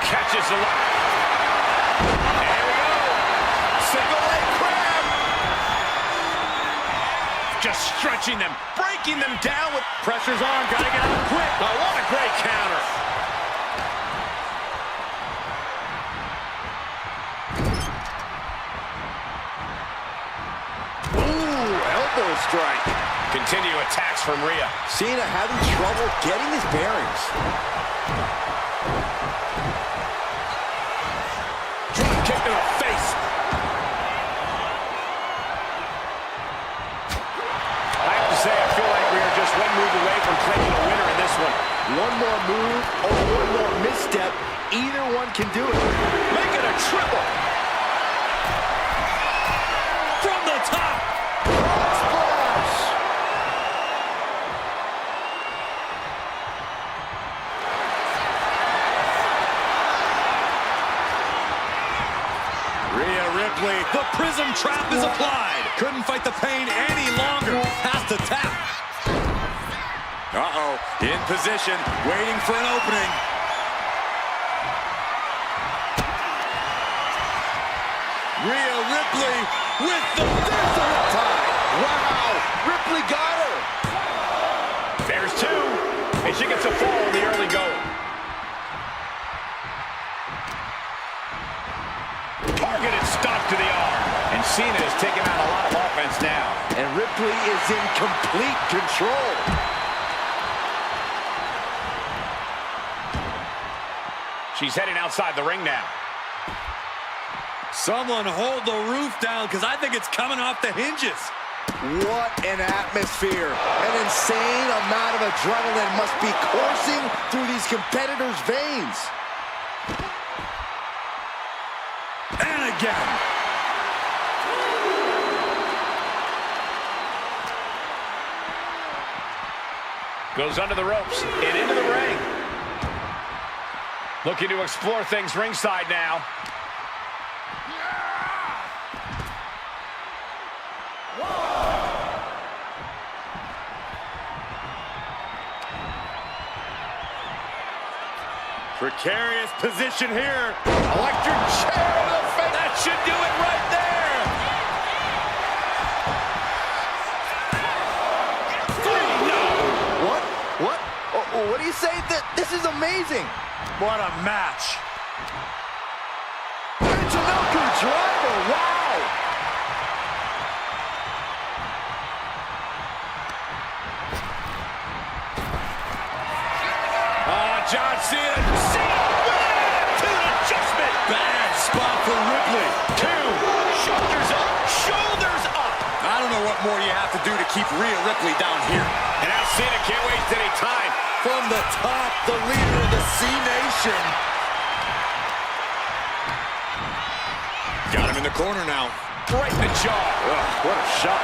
Catches the leg. And here we go. Single leg crab. Just stretching them, breaking them down with pressure's on. Gotta get out quick. Oh, what a great counter. Ooh, elbow strike. Continue attacks from Rhea. Cena having trouble getting his bearings. Drop kick to the face. I have to say, I feel like we are just one move away from claiming a winner in this one. One more move or one more misstep, either one can do it. Make it a triple. From the top. Splash! Rhea Ripley, the prism trap is applied. Couldn't fight the pain any longer. Has to tap. Uh-oh, in position, waiting for an opening. Rhea Ripley with the Tie. Wow, Ripley got her. There's two. And she gets a fall in the early going. Targeted stop to the arm. And Cena is taking out a lot of offense now. And Ripley is in complete control. She's heading outside the ring now. Someone hold the roof down, because I think it's coming off the hinges. What an atmosphere. An insane amount of adrenaline must be coursing through these competitors' veins. And again. Goes under the ropes and into the ring. Looking to explore things ringside now. Precarious position here. Electric chair to the face. That should do it right there. What do you say? This is amazing. What a match. Michinoku driver. Wow. John Cena. To an adjustment. Bad spot for Ripley. 2. Shoulders up. Shoulders up. I don't know what more you have to do to keep Rhea Ripley down here. And now Cena can't waste any time. From the top, the leader of the C-Nation. Got him in the corner now. Right in the jaw. What a shot.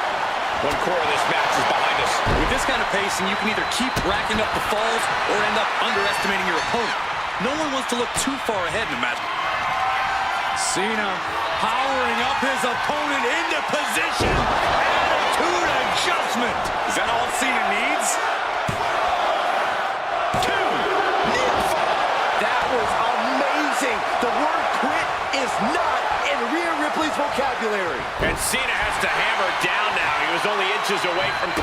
One quarter of this match is behind us. With this kind of pacing, you can either keep racking up the falls or end up underestimating your opponent. No one wants to look too far ahead in a match. Cena powering up his opponent into position. Attitude adjustment. Is that all Cena needs? 2. That was amazing. The word quit is not in Rhea Ripley's vocabulary. And Cena has to hammer down now. He was only inches away from...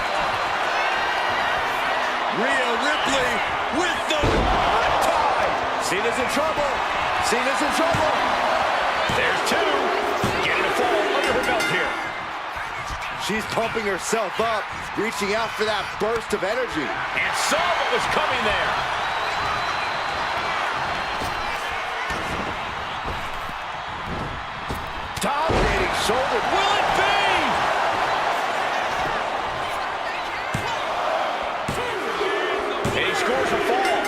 Rhea Ripley with the Tie. Cena's in trouble. Cena's in trouble. There's 2. Getting a fall under her belt here. She's pumping herself up, reaching out for that burst of energy. And saw what was coming there. Dominating shoulder. Will it be? And he scores a fall.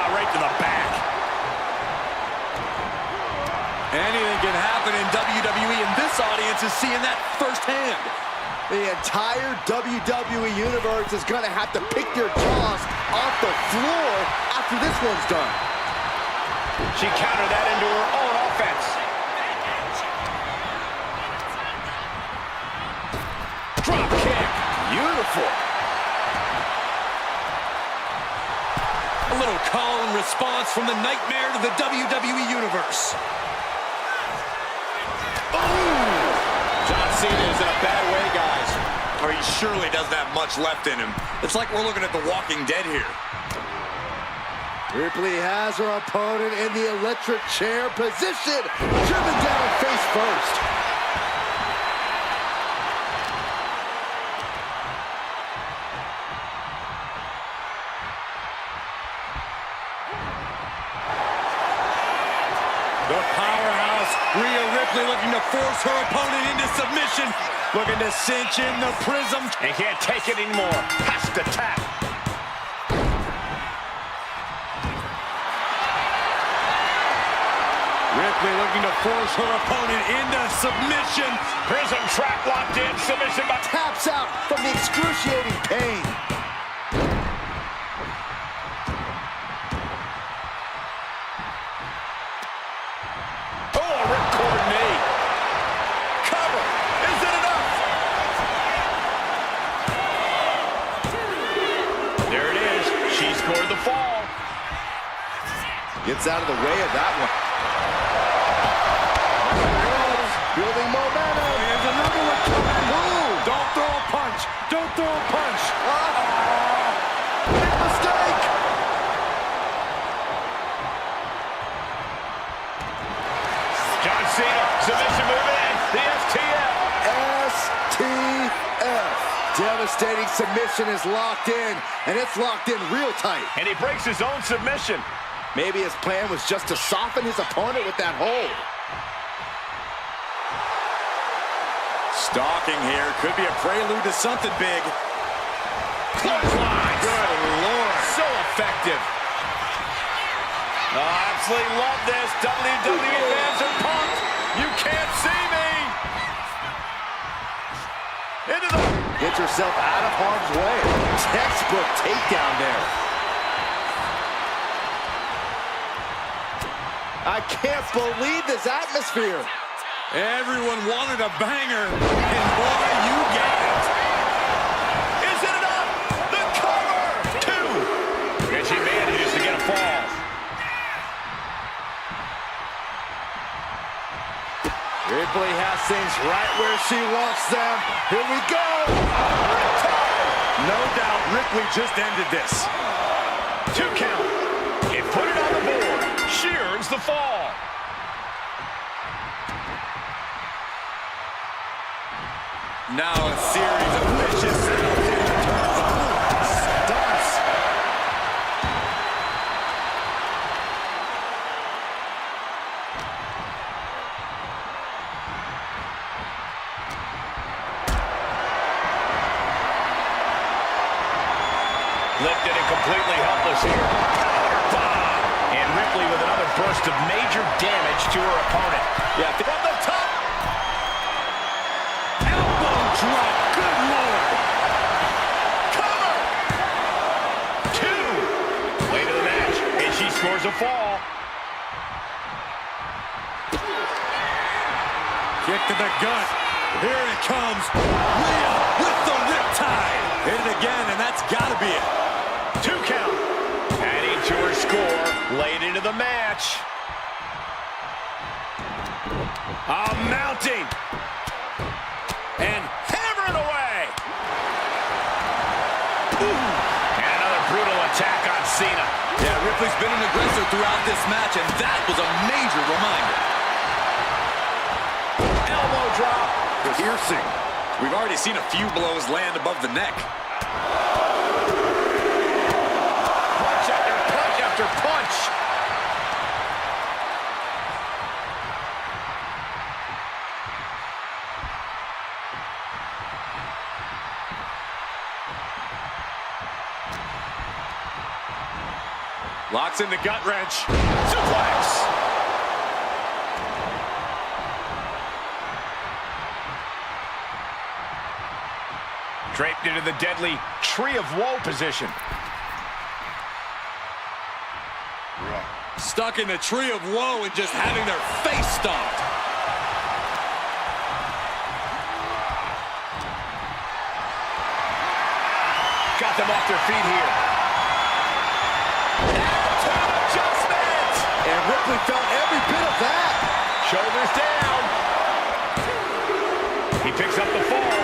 Right to the back. Anything can happen in WWE, and this audience is seeing that firsthand. The entire WWE Universe is going to have to pick their jaws off the floor after this one's done. She countered that into her own offense. Drop kick. Beautiful. A little call and response from the nightmare to the WWE Universe. John Cena is in a bad way, guys. Or he surely doesn't have much left in him. It's like we're looking at The Walking Dead here. Ripley has her opponent in the electric chair position. Driven down face first. The powerhouse, Rhea Ripley, looking to force her opponent into submission. Looking to cinch in the prism. And can't take it anymore. Has to tap. Ripley looking to force her opponent into submission. Prism trap locked in. Submission by... Taps out from the excruciating pain. Fall. Gets out of the way of that one. Building momentum. Here's another one coming. Boom. Don't throw a punch. Don't throw a punch. Big mistake. John Cena, submission move in. The STF. STF. Devastating submission is locked in, and it's locked in real tight. And he breaks his own submission. Maybe his plan was just to soften his opponent with that hold. Stalking here. Could be a prelude to something big. Clothesline. Good Lord. So effective. Oh, I absolutely love this. WWE fans are pumped. You can't see me. Into the... Gets herself out of harm's way. Textbook takedown there. I can't believe this atmosphere. Everyone wanted a banger, and boy, you got it. Is it enough? The cover! 2. And she manages to get a fall. Ripley has things right where she wants them. Here we go. No doubt Ripley just ended this. 2 count. And put it on the board. She earns the fall. Now a series of vicious stunts. Lifted and completely helpless here. Powerbomb. And Ripley with another burst of major damage to her opponent. Yeah, from the top. Elbow drop. Good Lord. Cover. 2. Late in the match, and she scores a fall. Kick to the gut. Here it comes. Rhea with the riptide. Hit it again, and that's got to be it. 2 count. Adding to her score late into the match. Mounting. And hammering away. And another brutal attack on Cena. Yeah, Ripley's been an aggressor throughout this match, and that was a major reminder. Elbow drop. Piercing. We've already seen a few blows land above the neck. Punch after punch after punch. Locks in the gut wrench. Suplex. Draped into the deadly Tree of Woe position. Stuck in the Tree of Woe and just having their face stomped. Got them off their feet here. Attitude adjustment. And Ripley felt every bit of that. Shoulders down. He picks up the fall.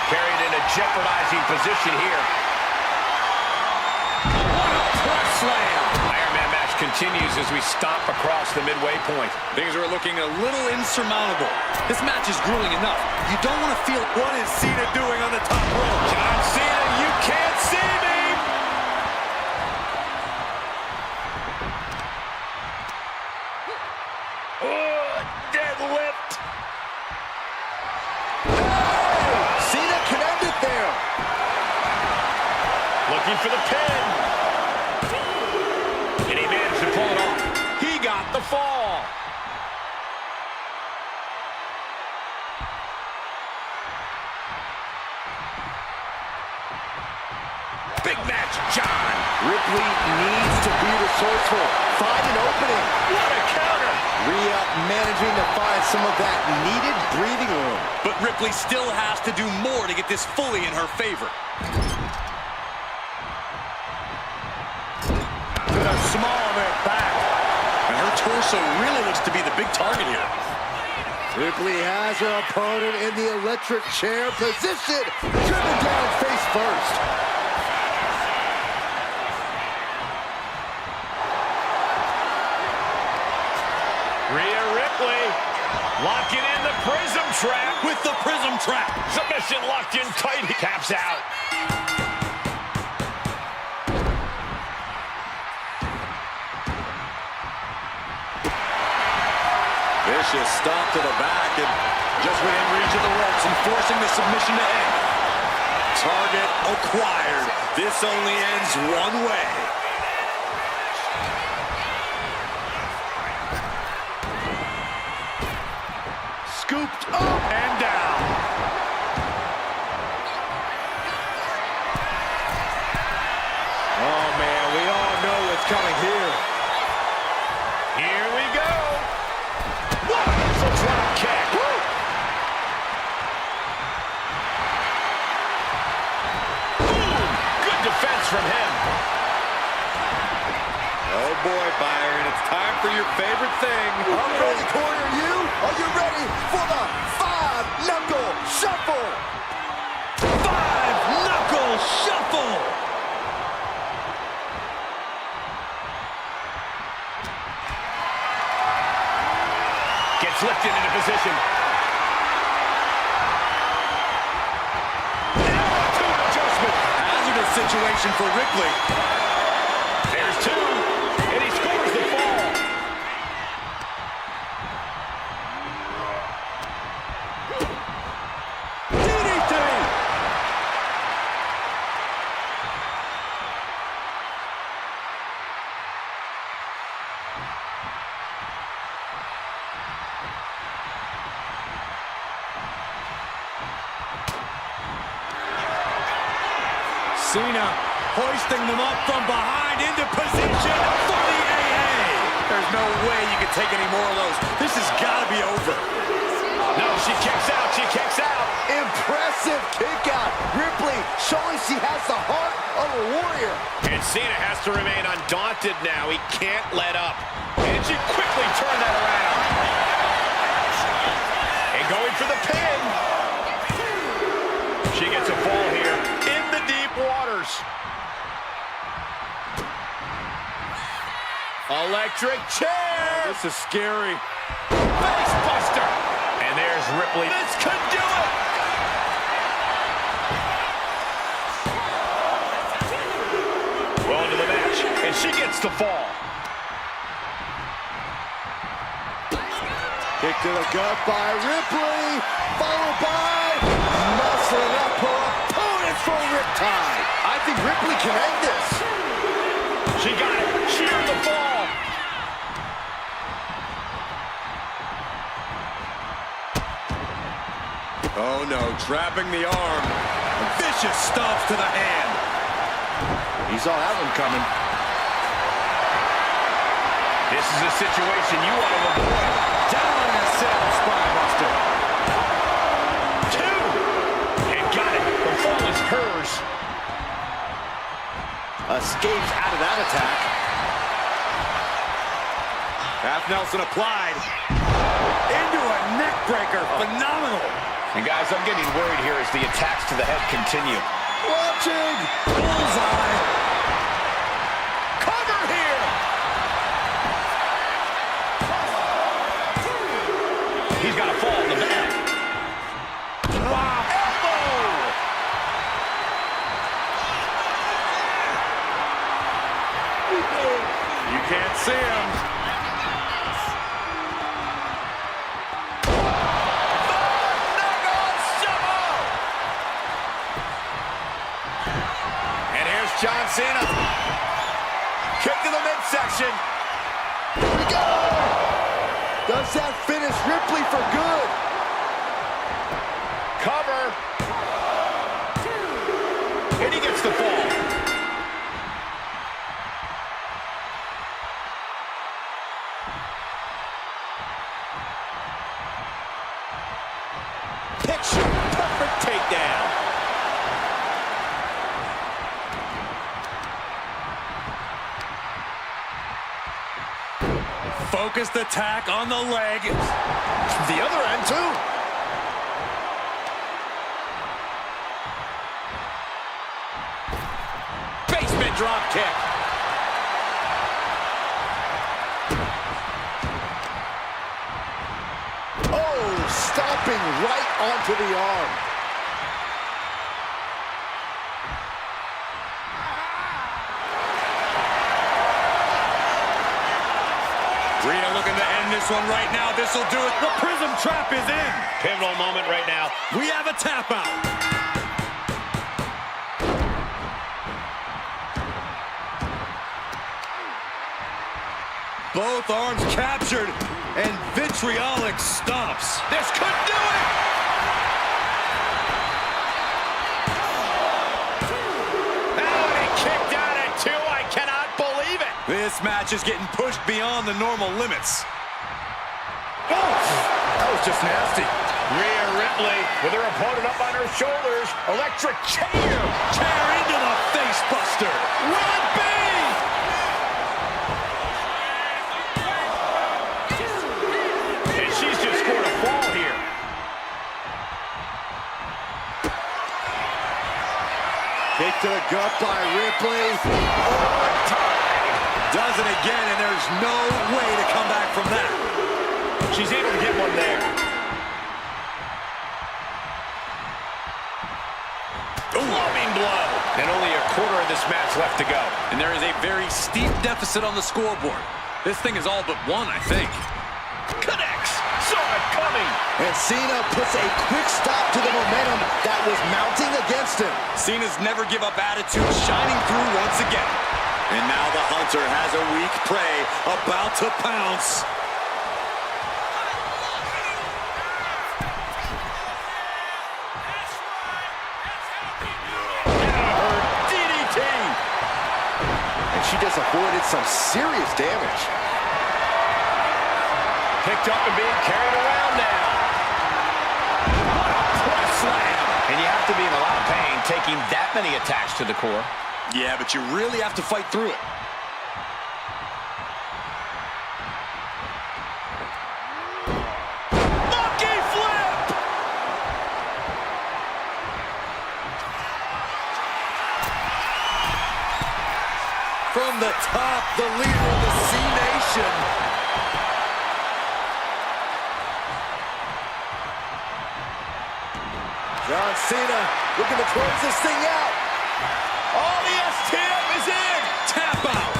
Carried in a jeopardizing position here. What a press slam. Iron Man match continues as we stomp across the midway point. Things are looking a little insurmountable. This match is grueling enough. You don't want to feel what is Cena doing on the top rope. John Cena, you can't see me! Deadlift! Cena connected there. Looking for the pin. And he managed to pull it off. He got the fall. Big match, John. Ripley needs to be resourceful. Find an opening. What a counter. Rhea managing to find some of that needed breathing room. But Ripley still has to do more to get this fully in her favor. To the small of her back. And her torso really looks to be the big target here. Ripley has her opponent in the electric chair position. Driven down face first. Rhea Ripley locking in the prism trap. With the prism trap. Submission locked in tight. He taps out. Vicious stomp to the back and just within reach of the ropes and forcing the submission to end. Target acquired. This only ends one way. Scooped up and down. Oh, man, we all know what's coming here. Here we go. Wonderful drop kick. Woo! Boom! Good defense from him. Oh, boy, Byron, it's time for your favorite thing. I'm ready, Corey. Are you? Are you ready for the five-knuckle shuffle? Five-knuckle shuffle. Gets lifted into position. Attitude adjustment. Hazardous situation for Ripley. There's two, and he scores the fall. DDT! Cena hoisting them up from behind into position for the AA. There's no way you can take any more of those. This has got to be over. No, she kicks out. She kicks out. Impressive kick out. Ripley showing she has the heart of a warrior. And Cena has to remain undaunted now. He can't let up. And she quickly turned that around. And going for the pin. She gets a fall here in the deep waters. Electric chair. This is scary. Face buster. And there's Ripley. This could do it. Well into the match, and she gets the fall. Kick to the gut by Ripley, followed by muscling up her opponent for riptide. I think Ripley can end this. She got it. She earned the fall. Oh, no, trapping the arm. Vicious stomps to the hand. He saw that one coming. This is a situation you want to avoid. Down in a saddle spinebuster. Two. And got it. The fall is hers. Escapes out of that attack. Half Nelson applied. Into a neck breaker. Phenomenal. And guys, I'm getting worried here as the attacks to the head continue. Watching. Bullseye. Cover here. He's got a fall in the back. Wow. Elbow. You can't see him. John Cena. Kick to the midsection. Here we go. Does that finish Ripley for good? Cover. And he gets the fall. Picture perfect takedown. Focused attack on the leg. The other end, too. Basement drop kick. Oh, stomping right onto the arm. Rhea looking to end this one right now. This will do it. The Prism Trap is in. Pivotal moment right now. We have a tap out. Both arms captured, and vitriolic stops. This could do it! Oh, and he kicked out at 2. I cannot believe it. This match is getting pushed beyond the normal limits. Oh, that was just nasty. Rhea Ripley with her opponent up on her shoulders. Electric chair. Chair into the face buster. Will it be? And she's just scored a fall here. Kick to the gut by Ripley. Does it again, and there's no way to come back from that. She's able to get one there. Loving blow. And only a quarter of this match left to go. And there is a very steep deficit on the scoreboard. This thing is all but won, I think. Connects. Saw it coming. And Cena puts a quick stop to the momentum that was mounting against him. Cena's never give up attitude, shining through once again. And now the hunter has a weak prey about to pounce. She just avoided some serious damage. Picked up and being carried around now. What a press slam. And you have to be in a lot of pain taking that many attacks to the core. Yeah, but you really have to fight through it. Monkey flip! From the top, the leader of the C-Nation. John Cena looking to close this thing out. Oh, the STF is in! Tap out.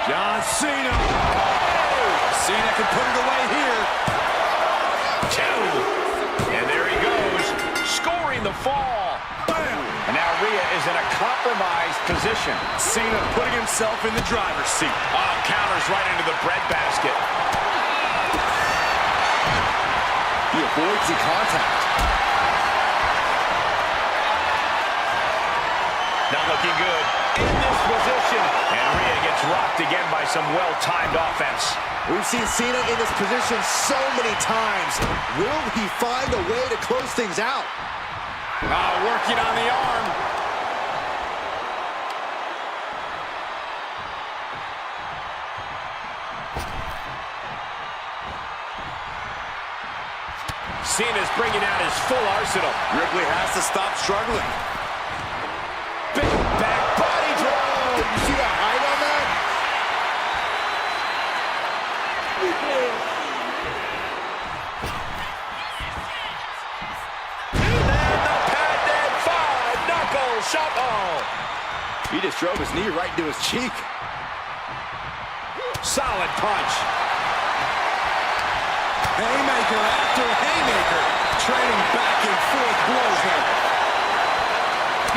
John Cena. Cena can put it away here. 2. And there he goes, scoring the fall. Bam. And now Rhea is in a compromised position. Cena putting himself in the driver's seat. Oh, counters right into the breadbasket. He avoids the contact. Not looking good in this position. And Rhea gets rocked again by some well-timed offense. We've seen Cena in this position so many times. Will he find a way to close things out? Working on the arm. Cena's bringing out his full arsenal. Ripley has to stop struggling. Big back body drop. You see the height on that? He just drove his knee right into his cheek. Solid punch. Haymaker after haymaker. Trading back and forth blows here.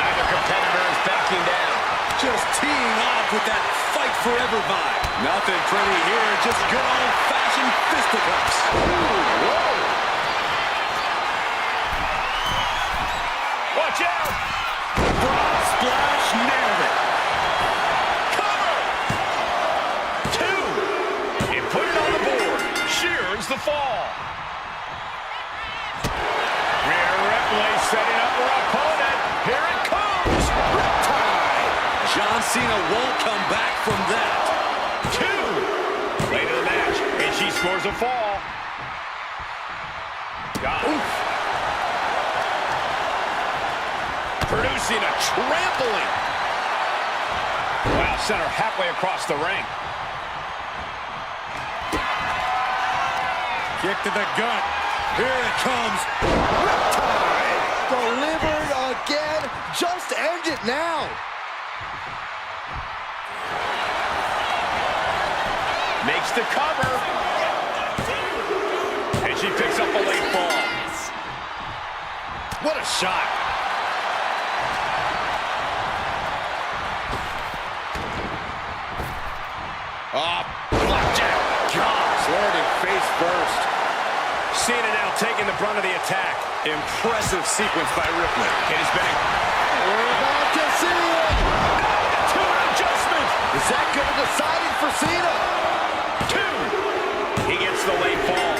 Neither competitor is backing down. Just teeing off with that fight forever vibe. Nothing pretty here, just good old-fashioned fisticuffs. Whoa. Watch out. Frog splash, nailed it. Cover. 2. And put it on the board. Shears the fall. Rhea Ripley setting up her opponent. Here it comes. Riptide. John Cena won't come back from that. 2. Late in the match, and she scores a fall. Got it. Producing a trampling. Wow, sent her halfway across the ring. Kick to the gut. Here it comes. Riptide. Delivered again. Just end it now. Makes the cover. she picks up a late fall. What a shot. Blackjack. Gosh, landing face first. Cena now taking the brunt of the attack. Impressive sequence by Ripley. It has been... We're about to see it. To an adjustment. Is that going to decide it for Cena? 2. He gets the late fall.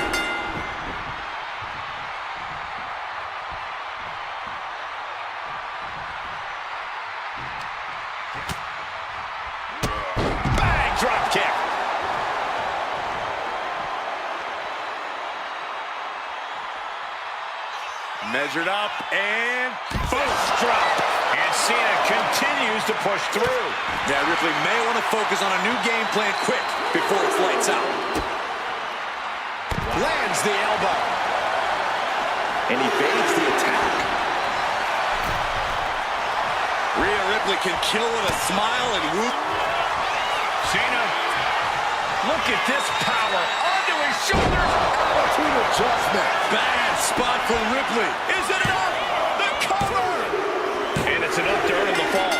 Bang! Drop kick. Measured up and boom, drop. And Cena continues to push through. Yeah, Ripley may want to focus on a new game plan quick before it's lights out. Lands the elbow. And evades the attack. Rhea Ripley can kill with a smile and whoop. Cena, look at this power. Onto his shoulders. Altitude adjustment. Bad spot for Ripley. Is it enough? The cover. And it's enough to earn the fall.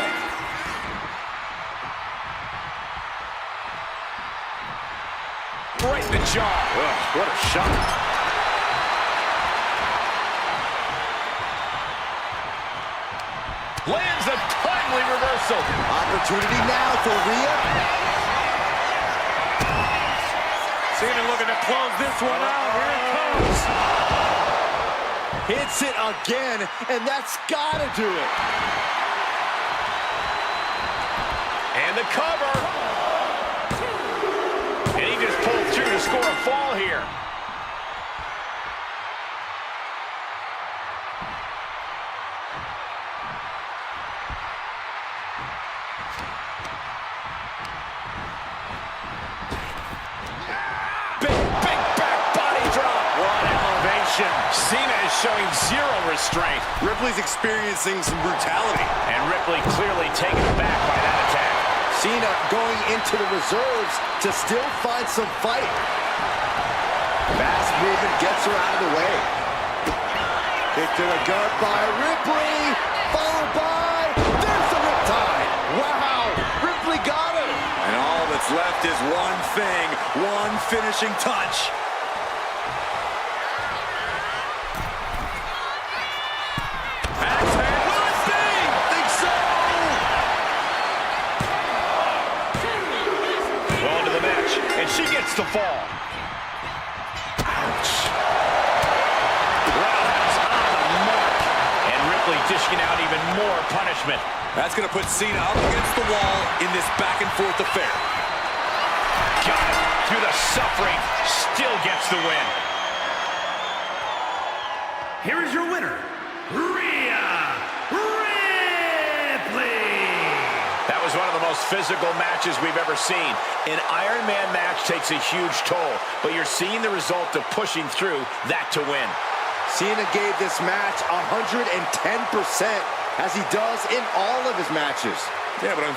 Right in the jaw. Ugh, what a shot. Lands a timely reversal. Opportunity now for Rhea. Cena looking to close this one out. Here it comes. Hits it again, and that's gotta do it. And the cover. And he just pulled through to score a fall here. Big back body drop. What elevation. Cena is showing zero restraint. Ripley's experiencing some brutality. And Ripley clearly taken aback by that attack. Cena going into the reserves to still find some fight. Fast movement gets her out of the way. Kick to the gut by Ripley, followed by, there's the riptide. Wow, Ripley got her. And all that's left is one thing, one finishing touch. Axe handle. Will it be? Think so. Going to the match, and she gets the fall. Ouch. Roundhouse on the mark. And Ripley dishing out even more punishment. That's going to put Cena up against the wall in this back-and-forth affair. Got it. Through the suffering, still gets the win. Here is your winner, Rhea Ripley. That was one of the most physical matches we've ever seen. An Iron Man match takes a huge toll, but you're seeing the result of pushing through that to win. Cena gave this match 110%, as he does in all of his matches. Yeah, but I'm...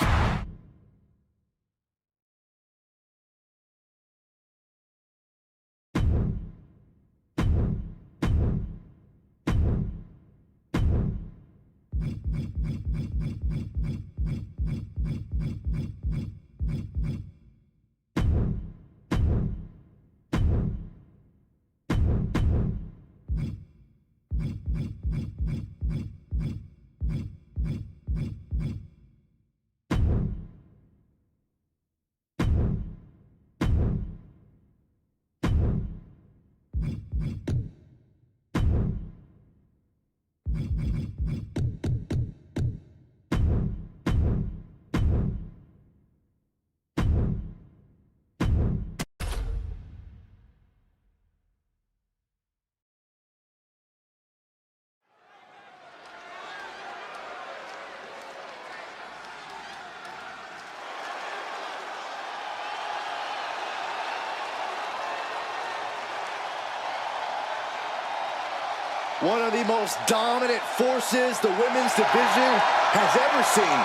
One of the most dominant forces the women's division has ever seen.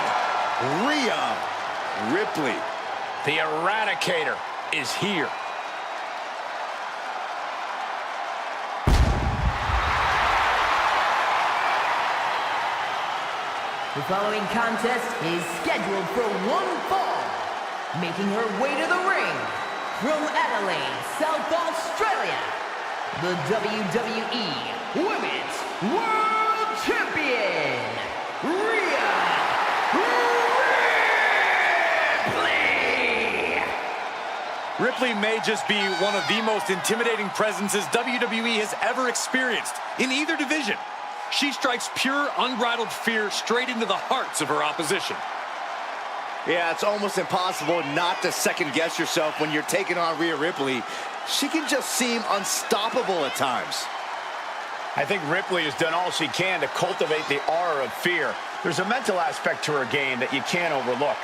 Rhea Ripley. The Eradicator is here. The following contest is scheduled for one fall. Making her way to the ring from Adelaide, South Australia, the WWE Women's World Champion, Rhea Ripley! Ripley may just be one of the most intimidating presences WWE has ever experienced in either division. She strikes pure, unbridled fear straight into the hearts of her opposition. Yeah, it's almost impossible not to second-guess yourself when you're taking on Rhea Ripley. She can just seem unstoppable at times. I think Ripley has done all she can to cultivate the aura of fear. There's a mental aspect to her game that you can't overlook.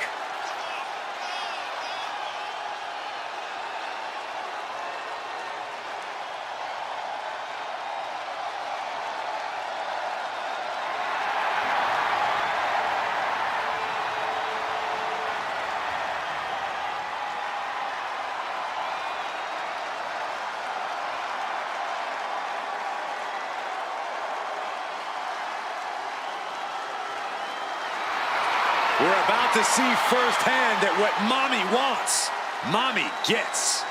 We're about to see firsthand that what Mommy wants, Mommy gets.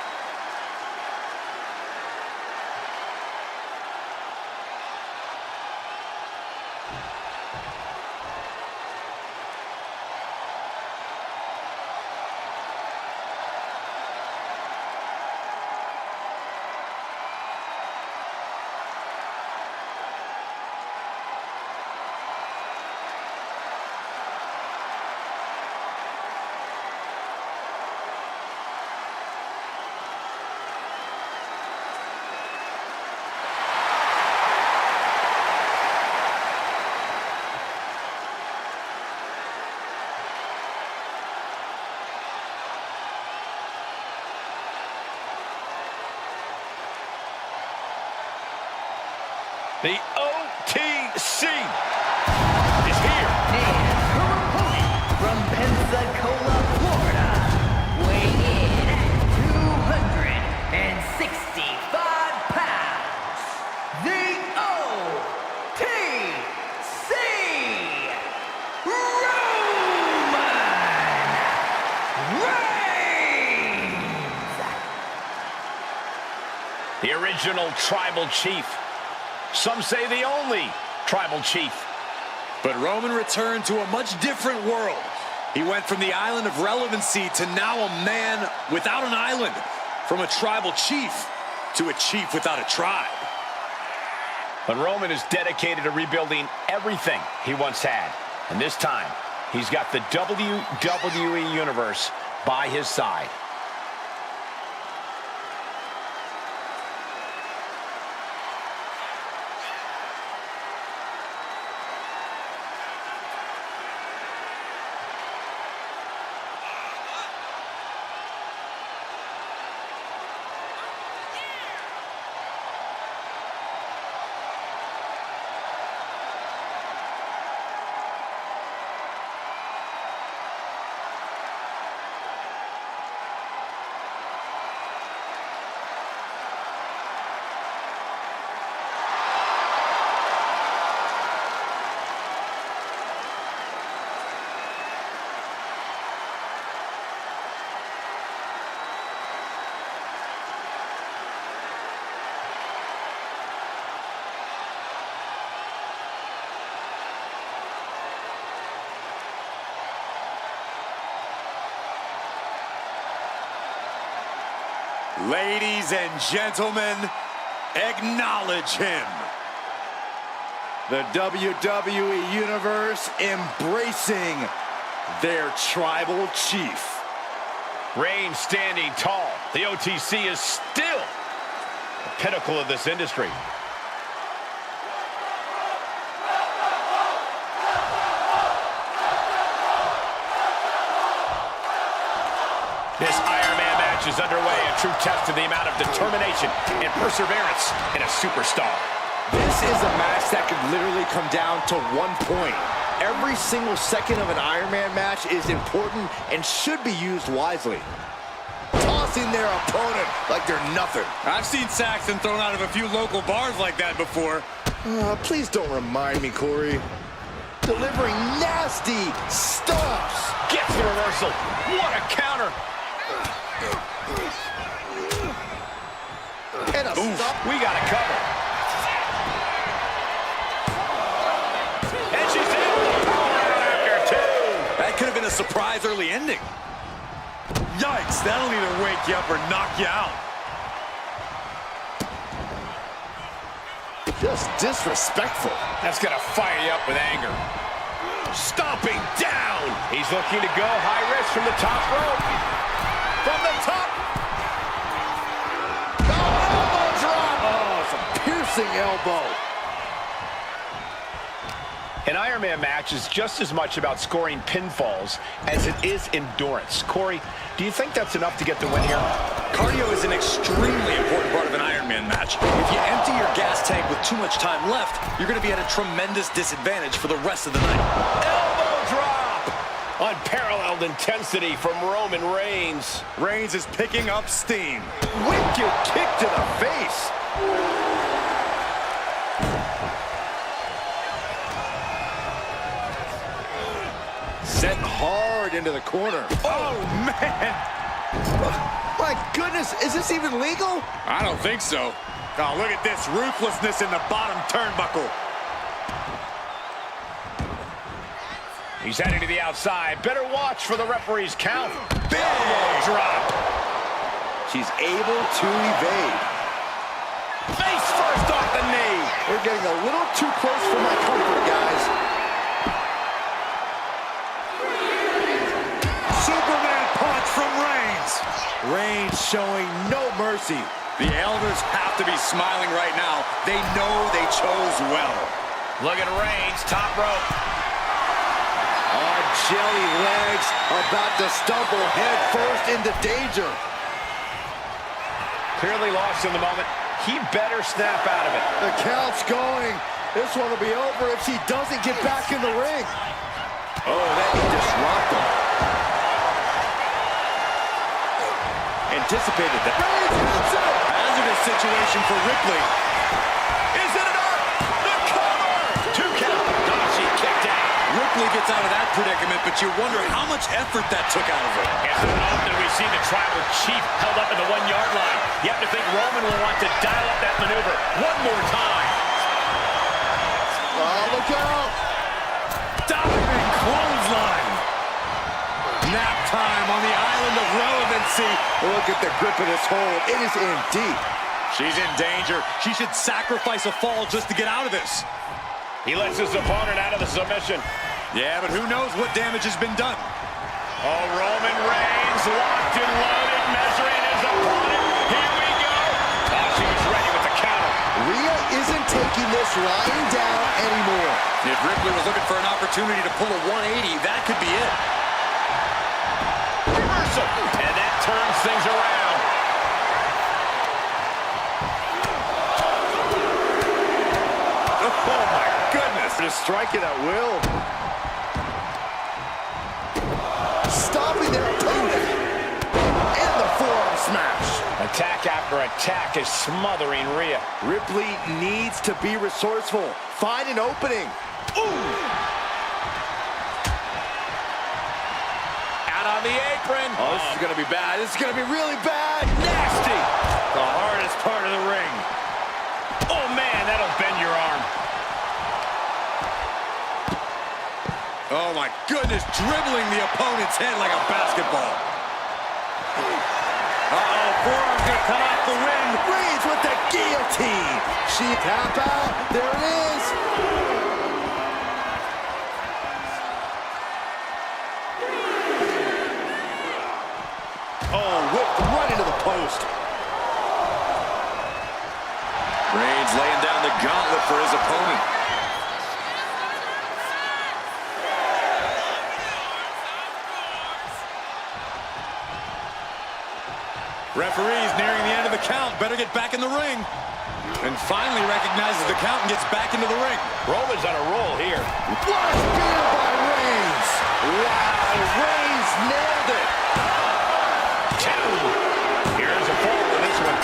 The OTC is here. And her opponent from Pensacola, Florida, weighing in at 265 pounds, the OTC, Roman Reigns! The original tribal chief. Some say the only tribal chief. But Roman returned to a much different world. He went from the island of relevancy to now a man without an island. From a tribal chief to a chief without a tribe. But Roman is dedicated to rebuilding everything he once had. And this time, he's got the WWE Universe by his side. Ladies and gentlemen, acknowledge him. The WWE Universe embracing their tribal chief. Reigns standing tall. The OTC is still the pinnacle of this industry. This Iron Man match is underway, a true test of the amount of determination and perseverance in a superstar. This is a match that could literally come down to 1 point. Every single second of an Iron Man match is important and should be used wisely. Tossing their opponent like they're nothing. I've seen Saxton thrown out of a few local bars like that before. Please don't remind me, Corey. delivering nasty stomps. Gets the reversal. What a counter. And a stop. We got a cover. And she's able to power out after two. That could have been a surprise early ending. Yikes, that'll either wake you up or knock you out. Just disrespectful. That's going to fire you up with anger. Stomping down. He's looking to go high risk from the top rope. From the top. Oh, elbow drop. Oh, it's a piercing elbow. An Iron Man match is just as much about scoring pinfalls as it is endurance. Corey, do you think that's enough to get the win here? Cardio is an extremely important part of an Iron Man match. If you empty your gas tank with too much time left, you're going to be at a tremendous disadvantage for the rest of the night. Elbow drop! Unparalleled intensity from Roman Reigns. Reigns is picking up steam. Wicked kick to the face. Sent hard into the corner. Oh, man! My goodness, is this even legal? I don't think so. Oh, look at this ruthlessness in the bottom turnbuckle. He's heading to the outside. Better watch for the referee's count. Big Elbow drop. She's able to evade. Face first off the knee. We're getting a little too close for my comfort, guys. Superman punch from Reigns. Reigns showing no mercy. The elders have to be smiling right now. They know they chose well. Look at Reigns, top rope. On jelly legs, about to stumble head first into danger. Clearly lost in the moment. He better snap out of it. The count's going. This one will be over if she doesn't get back in the ring. Oh, that can disrupt him. Anticipated that. Hazardous situation for Ripley. Is it enough? The cover! 2 count. Oh, she kicked out. Ripley gets out of that predicament, but you wonder how much effort that took out of her. It's enough that we see the tribal chief held up at the 1-yard line. You have to think Roman will want to dial up that maneuver one more time. Oh, look out. Diving clothesline. Nap time on the island of relevancy. Look at the grip of this hold. It is in deep. She's in danger. She should sacrifice a fall just to get out of this. He lets his opponent out of the submission. Yeah, but who knows what damage has been done. Oh, Roman Reigns locked and loaded, measuring his opponent. Here we go. Oh, she was ready with the counter. Rhea isn't taking this lying down anymore. If Ripley was looking for an opportunity to pull a 180, that could be it. Reversal. And that turns things around. Oh, my goodness. Just striking at will. Stopping their opponent. And the forearm smash. Attack after attack is smothering Rhea. Ripley needs to be resourceful. Find an opening. Ooh. Out on the apron. Oh, this is going to be bad. This is going to be really bad. Nasty. The hardest part of the ring. Oh, man, that'll bend your arm. Oh, my goodness. Dribbling the opponent's head like a basketball. Uh-oh, forearm's going to come off the ring. Reigns with the guillotine. She tap out. There it is. Oh, whipped right into the post. Reigns laying down the gauntlet for his opponent. Referee's nearing the end of the count. Better get back in the ring. And finally recognizes the count and gets back into the ring. Roman's on a roll here. What a spear by Reigns. Wow, Reigns nailed it. 2. Here's a fall for this one.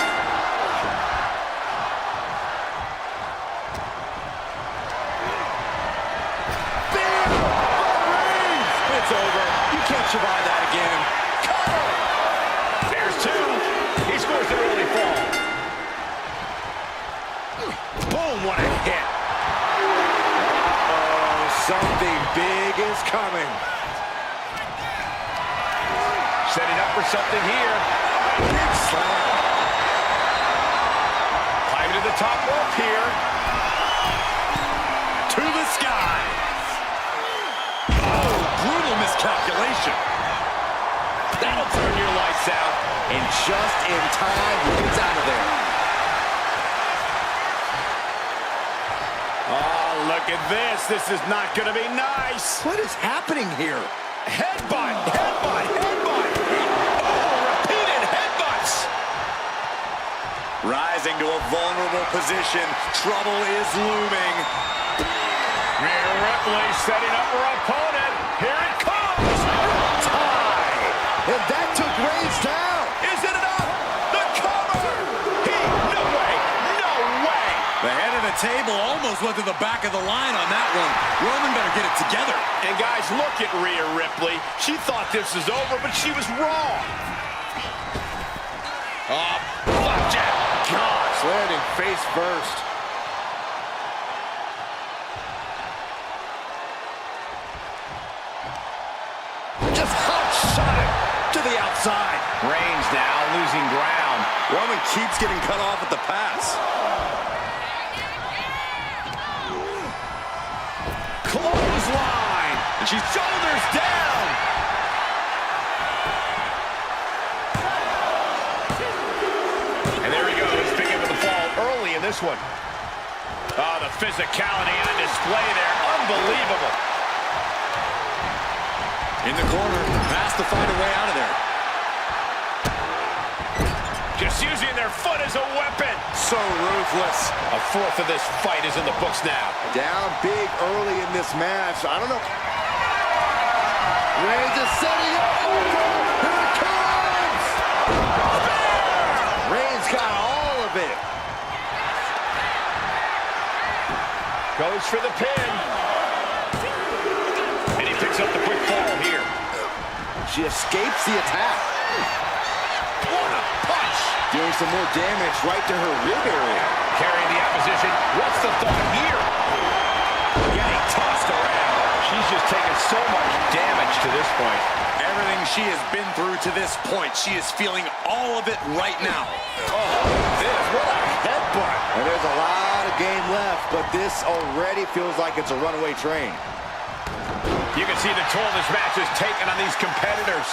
Big coming. Setting up for something here. Big slam. Climbing to the top rope here. To the sky. Oh, brutal miscalculation. That'll turn your lights out. And just in time, he gets out of there. Oh, look at this. This is not going to be nice. What is happening here? Headbutt, headbutt, headbutt. Oh, repeated headbutts. Rising to a vulnerable position. Trouble is looming. Rhea Ripley setting up her opponent. Here it comes. Tie. And that took Reigns down. Is it enough? The cover. No way. No way. The head of the table almost went to the back of the line on that one. Roman better get it together. And guys, look at Rhea Ripley. She thought this was over, but she was wrong. Oh, flapjack. Gosh, landing face first. Just hot shot it to the outside. Reigns now losing ground. Roman keeps getting cut off at the pass. Clothesline. And she's Shoulders down. And there he goes, picking up the fall early in this one. Oh, the physicality on display there. Unbelievable. in the corner. Has to find a way out of there. Just using their foot as a weapon. So ruthless. A fourth of this fight is in the books now. Down big early in this match. I don't know. Reigns is setting up. Here it comes. Reigns got all of it. Goes for the pin. And he picks up the quick fall here. She escapes the attack. What a punch. Doing some more damage right to her rib area. Carrying the opposition. What's the thought here? Getting tossed around. She's just taken so much damage to this point. Everything she has been through to this point, she is feeling all of it right now. Oh, this, what a headbutt. And there's a lot of game left, but this already feels like it's a runaway train. You can see the toll this match has taken on these competitors.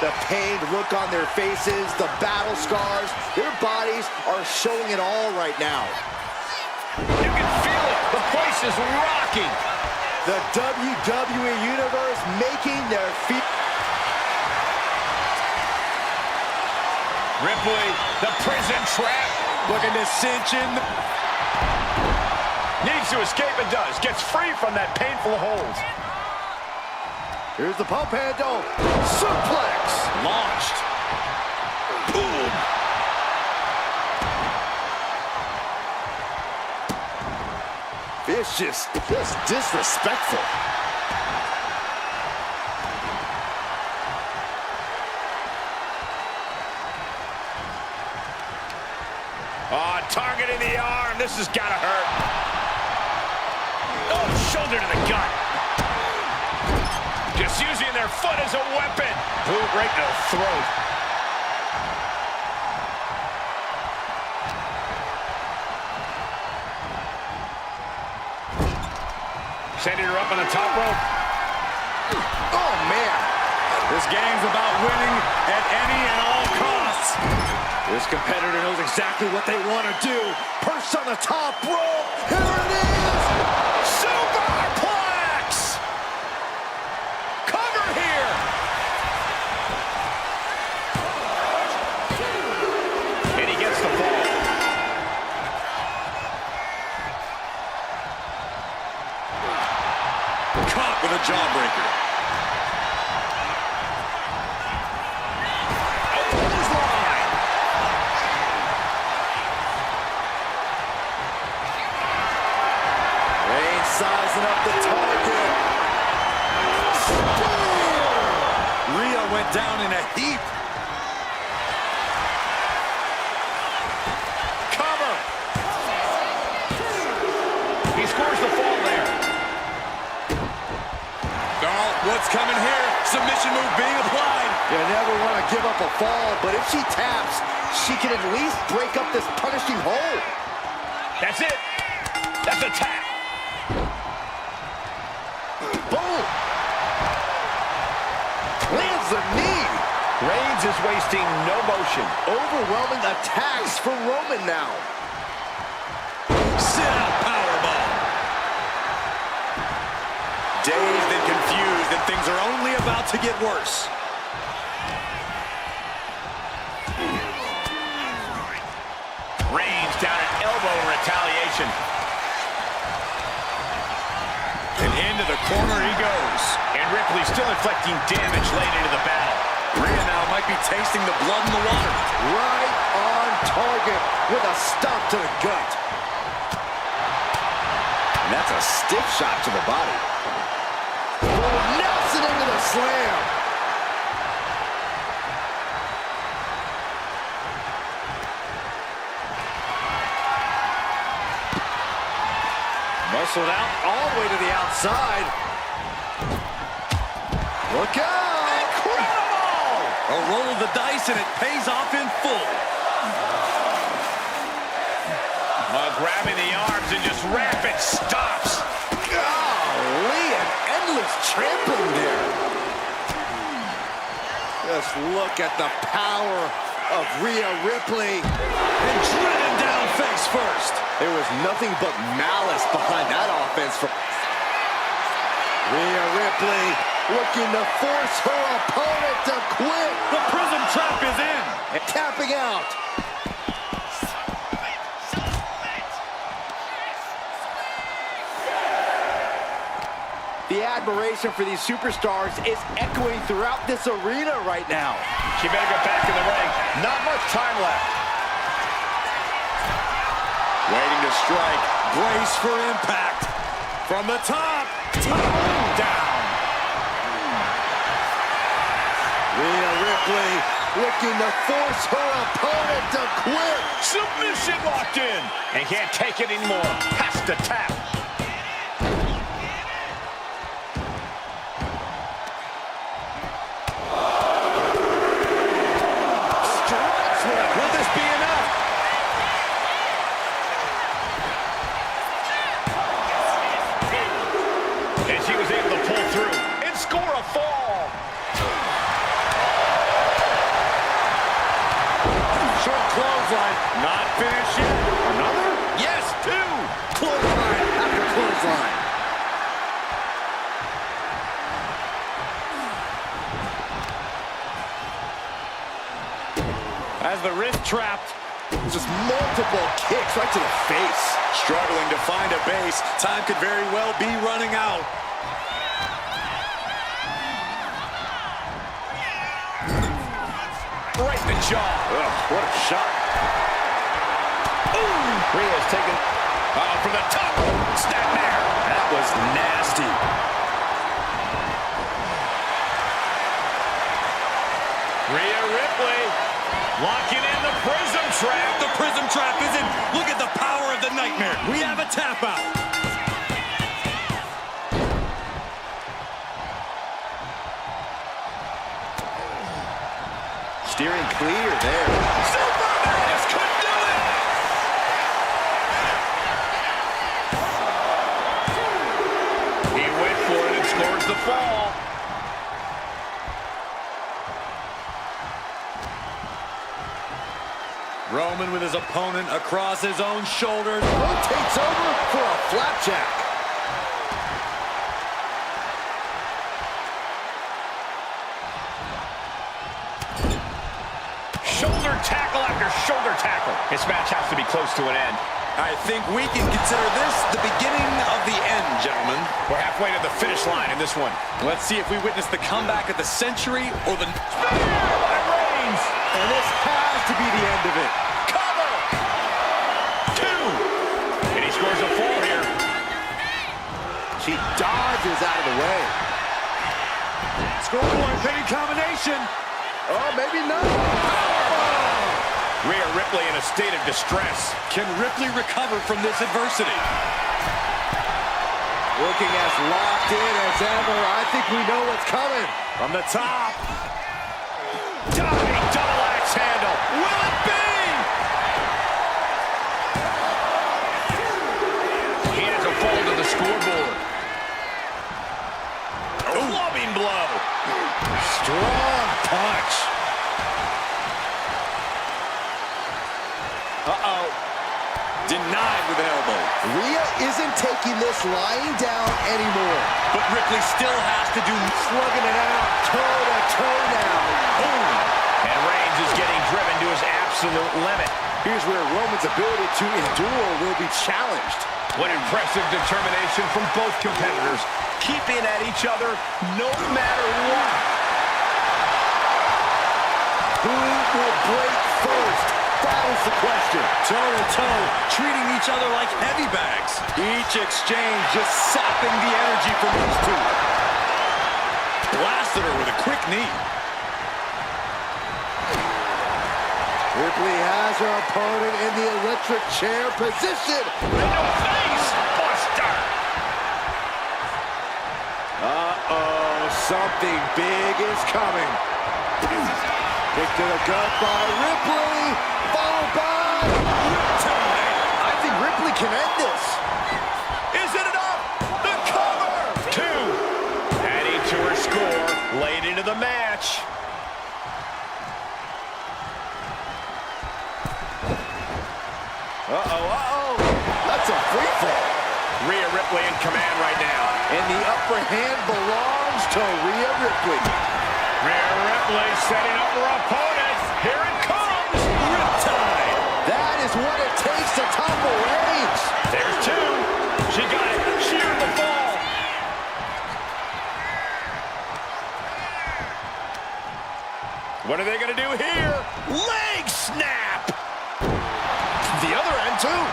The pained look on their faces, the battle scars, their bodies are showing it all right now. You can feel it. The place is rocking. The WWE Universe making their feet. Ripley, the prison trap. Looking to cinch in. Needs to escape and does. Gets free from that painful hold. Here's the pump handle. Suplex. Launched. Boom. Vicious. Just disrespectful. Oh, targeting the arm. This has got to hurt. Oh, shoulder to the gut. Just using their foot as a weapon. Boot right to the throat. Sending her up on the top rope. Oh, man. This game's about winning at any and all costs. This competitor knows exactly what they want to do. Perched on the top rope. Here it is. Superplex! Cover here! And he gets the fall. Caught with a jawbreaker. Sizing up the target. Spear! Rhea went down in a heap. Cover! He scores the fall there. Oh, coming here. Submission move being applied. You never want to give up a fall, but if she taps, she can at least break up this punishing hold. That's it. That's a tap. Boom! Lands the knee. Reigns is wasting no motion. Overwhelming attacks for Roman now. Sit-out powerbomb. Dazed and confused, and things are only about to get worse. Reigns down an elbow in retaliation. And into the corner he goes. And Ripley still inflicting damage late into the battle. Rhea now might be tasting the blood in the water. Right on target with a stomp to the gut. And that's a stiff shot to the body. Oh, Nelson into the slam. Muscled out all the way to the outside. Look out! Incredible! A roll of the dice, and it pays off in full. Grabbing the arms and just rapid stops. Golly, an endless trampling there. Just look at the power of Rhea Ripley. And driven down face first. There was nothing but malice behind that offense from Rhea Ripley, looking to force her opponent to quit. The prism trap is in. And tapping out. The admiration for these superstars is echoing throughout this arena right now. She better get back in the ring. Not much time left. Waiting to strike. Brace for impact. From the top. Down. Rhea Ripley looking to force her opponent to quit. Submission locked in. And can't take it anymore. Has to tap. Will this be enough? And she was able to pull through and score a fall. Short clothesline. Not finished yet. Another? Yes, two. Clothesline after clothesline. As the wrist trapped. Just multiple kicks right to the face. Struggling to find a base. Time could very well be running out. Right in the jaw. Ugh, what a shot. Ooh. Rhea's taken from the top. Snapmare. That was nasty. Rhea Ripley locking in the prism trap. The prism trap is in. Look at the power of the nightmare. We have a tap out. Steering clear there. Superman just couldn't do it. He went for it and scores the fall. Roman with his opponent across his own shoulders. Rotates over for a flapjack. Shoulder tackle after shoulder tackle. This match has to be close to an end. I think we can consider this the beginning of the end, gentlemen. We're halfway to the finish line in this one. Let's see if we witness the comeback of the century or the... By Reigns. And this has to be the end of it. Cover. Two. And he scores a fall here. She dodges out of the way. Scoreboard hitting combination. Oh, maybe not. Rhea Ripley in a state of distress. Can Ripley recover from this adversity? Looking as locked in as ever. I think we know what's coming. From the top. Diving double axe handle. Will it be? He has a fall to the scoreboard. A clubbing blow. Strong punch. Uh-oh. Denied with an elbow. Rhea isn't taking this lying down anymore. But Ripley still has to do Slugging it out, toe-to-toe now. boom. And Reigns is getting driven to his absolute limit. Here's where Roman's ability to endure will be challenged. What impressive determination from both competitors, keeping at each other no matter what. Who will break first? That is the question. Toe-to-toe, treating each other like heavy bags. Each exchange just sapping the energy from these two. Blasted her with a quick knee. Ripley has her opponent in the electric chair position. Into a face buster. Uh-oh, something big is coming. Kick to the gut by Ripley, followed by Riptide. I think Ripley can end this. Is it enough? The cover! 2. Adding to her score, late into the match. Uh-oh. That's a free fall. Rhea Ripley in command right now. And the upper hand belongs to Rhea Ripley. Rhea Ripley setting up her opponent. Here it comes. Riptide! That is what it takes to topple Reigns. There's 2. She got it. Sheared the fall. What are they going to do here? Leg snap. The other end, too.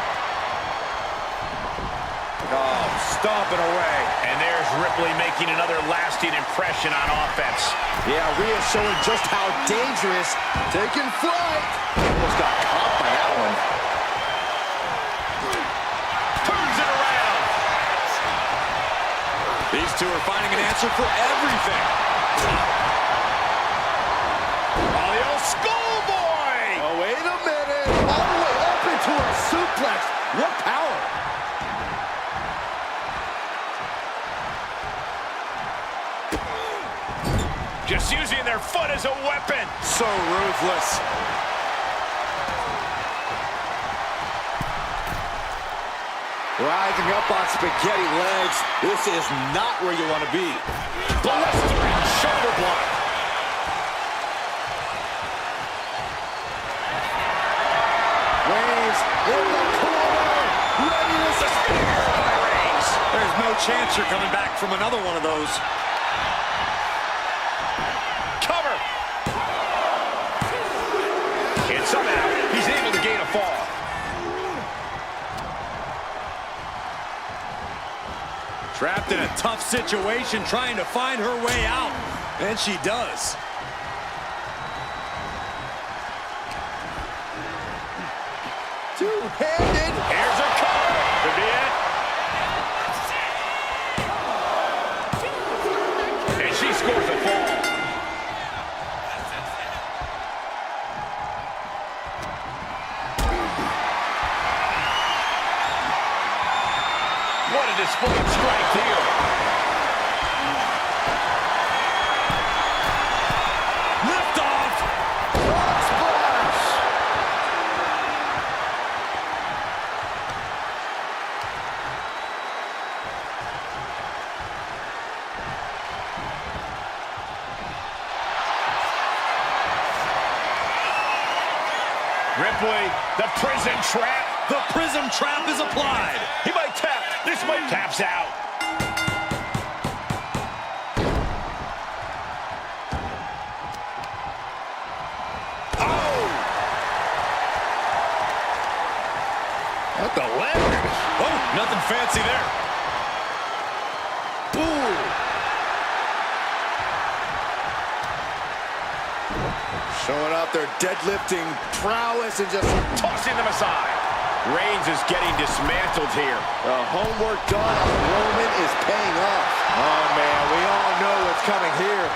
Oh, stomping away. And there's Ripley making another lasting impression on offense. Yeah, Rhea showing just how dangerous. Taking flight. Almost got caught by that one. Turns it around. These two are finding an answer for everything. Oh, the old schoolboy. Oh, wait a minute. All the way up into a suplex. What power. Just using their foot as a weapon. So ruthless. Rising up on spaghetti legs. This is not where you want to be. Blistering shoulder block. Reigns in the corner. Ready to spear. Reigns. There's no chance you're coming back from another one of those. Cover. And somehow he's able to gain a fall. Trapped in a tough situation, trying to find her way out. And she does. Two-handed. Here's a cover. Could be it. And she scores a fall. What a display of strength here. Lift off. Splash. Ripley, the prison trap. The prism trap is applied. He might tap. This might taps out. Oh! What the leverage? Oh, nothing fancy there. Ooh. Showing off their deadlifting prowess and just Tossing them aside. Reigns is getting dismantled here. The homework done on Roman is paying off. Oh, man, we all know what's coming here.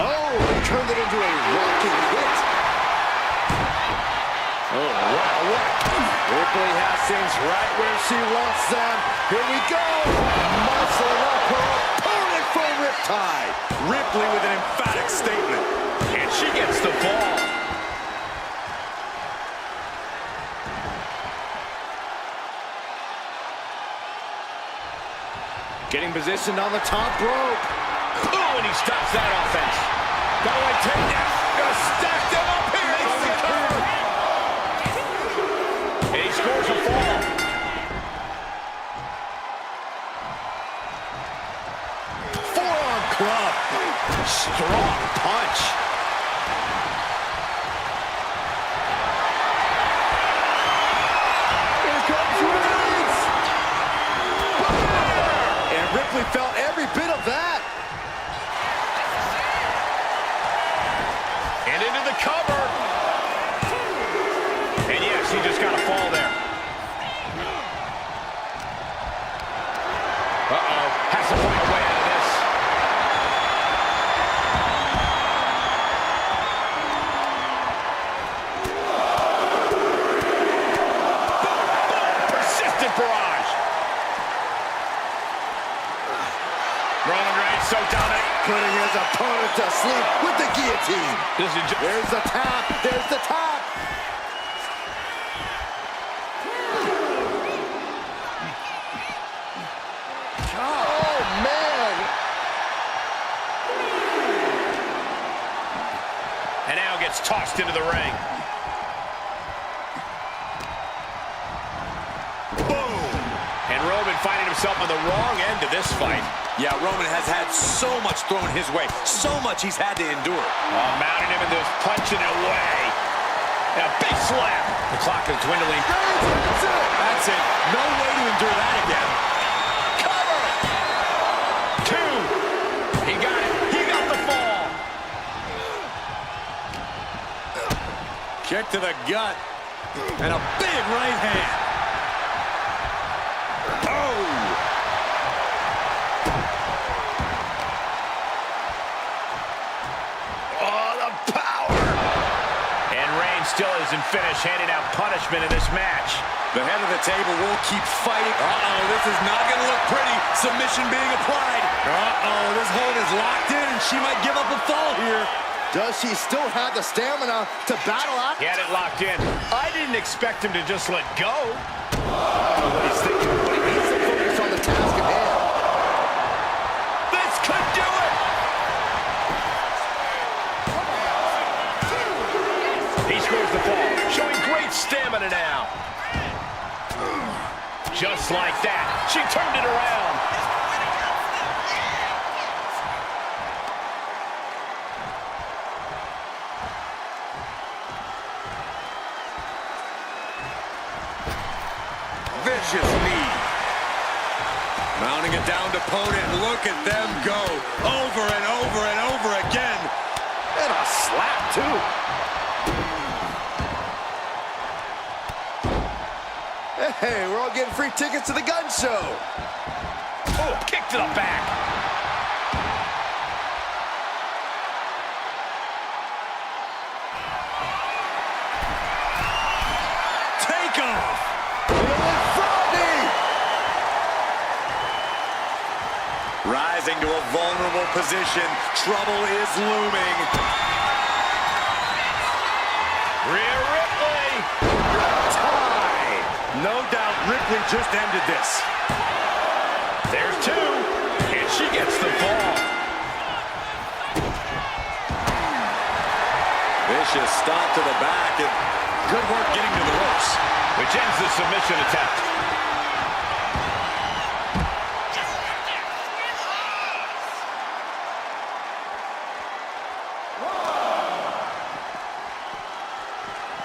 Oh, he turned it into a rocking hit. Oh, what? Ripley has things right where she wants them. Here we go. Muscling up her opponent for a riptide. Ripley with an emphatic statement. And she gets the fall. Getting positioned on the top rope. Oh, and he stops that offense. Double takedown. Gonna stack them up here. Makes the cover. And he scores a fall. Forearm club. Strong punch. Here comes Reigns. And Ripley felt every bit of that. And into the cover. And yes, he just got a fall there. Uh-oh. Has to find a way out of this. Persistent barrage. Roman Reigns so dominant. Putting his opponent to sleep with the guillotine. This is just... There's the tap. There's the tap. Oh, man. And now gets tossed into the ring. Boom! And Roman finding himself on the wrong end of this fight. Yeah, Roman has had so much thrown his way, so much he's had to endure. Oh, mounting him into this, punching it away. And a big slap. The clock is dwindling. That's it. No way to endure that again. Cover! Two. He got it. He got the fall. Kick to the gut. And a big right hand. Oh! Oh, the power! And Reigns still isn't finished handing out punishment in this match. The head of the table will keep fighting. Uh-oh, this is not going to look pretty. Submission being applied. Uh-oh, this hold is locked in, and she might give up a fall here. Does she still have the stamina to battle out? He had it locked in. I didn't expect him to just let go. What he's thinking, but he needs to focus on the task at hand. This could do it! He scores the fall, showing great stamina now. Just like that, she turned it around. Vicious knee. Mounting it down to opponent. Look at them go. Over and over and over again. And a slap, too. Hey, we're all getting free tickets to the gun show. Oh, kick to the back. Take off. Rising to a vulnerable position. Trouble is looming. Rhea Ripley. Tie. No doubt Ripley just ended this. There's two. And she gets the fall. Vicious stomp to the back, and good work getting to the ropes. Which ends the submission attempt.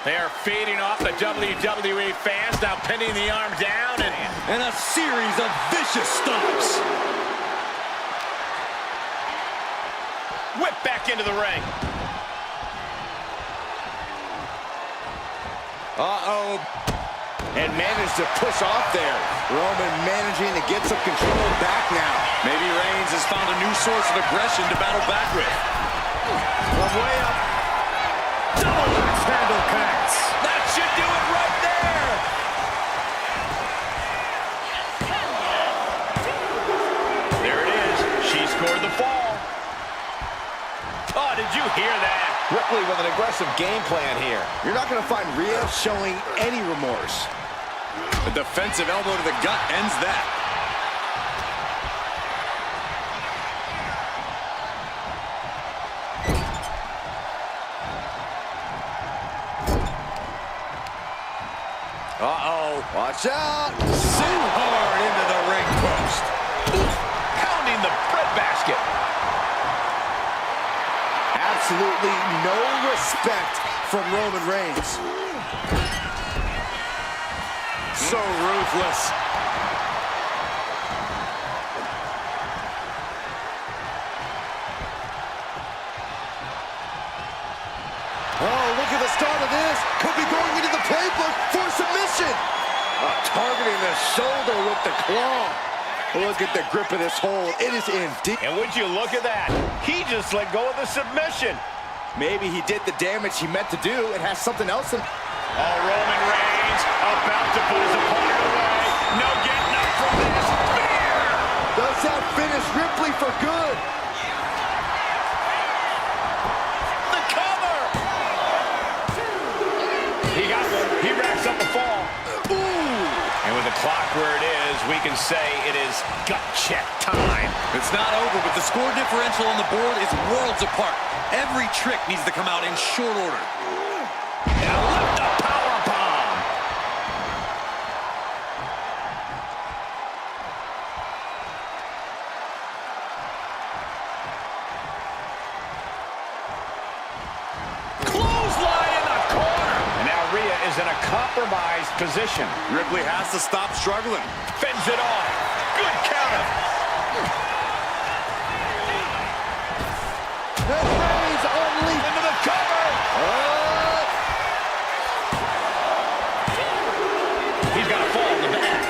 They are feeding off the WWE fans, now pinning the arm down And a series of vicious stomps. whipped back into the ring. Uh-oh. And managed to push off there. Roman managing to get some control back now. Maybe Reigns has found a new source of aggression to battle back with. From way up. Double axe handle connects. That should do it right there. There it is. She scored the fall. Oh, did you hear that? Ripley with an aggressive game plan here. You're not going to find Rhea showing any remorse. A defensive elbow to the gut ends that. Uh-oh. Watch out. So hard into the ring post. Pounding the breadbasket. Absolutely no respect from Roman Reigns. So ruthless. Oh, look at the start of this. Could be going into the playbook for submission. Targeting the shoulder with the claw. Look at the grip of this hold. It is in deep. And would you look at that? He just let go of the submission. Maybe he did the damage he meant to do. It has something else in. Oh, Roman Reigns about to put his opponent away. No getting up from this. Spear! Does that finish Ripley for good? The cover! He got one. He racks up a fall. Ooh! And with the clock where it is, we can say it is gut check time. It's not over, but the score differential on the board is worlds apart. Every trick needs to come out in short order. And a lift up power bomb. Clothesline in the corner. And now Rhea is in a compromised position. Ripley has to stop struggling. Fends it off. Good counter. And Reigns unleashed Into the cover. He's got a fall in the back.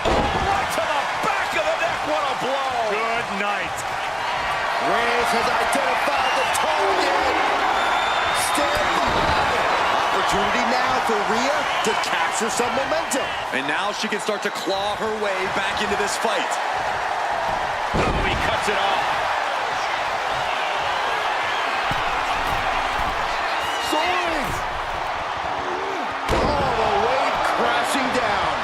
Right to the back of the neck. What a blow. Good night. Reigns has identified the target. Stand by. Opportunity now for Rhea to capture some momentum. And now she can start to claw her way back into this fight. Oh, he cuts it off. Soaring. All the way crashing down.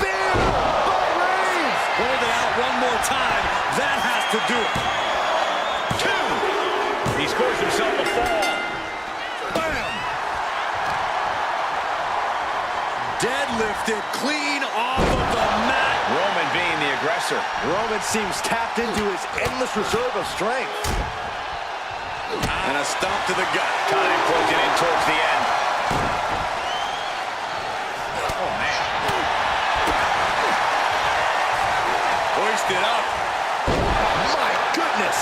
Bam! By Reigns. Hold it out one more time. That has to do it. Two. He scores himself a fall. Bam! Deadlifted clean off of the mat. Roman being the aggressor. Roman seems tapped into his endless reserve of strength. And a stomp to the gut. Time closing in towards the end. Oh, man. Hoisted up. My goodness.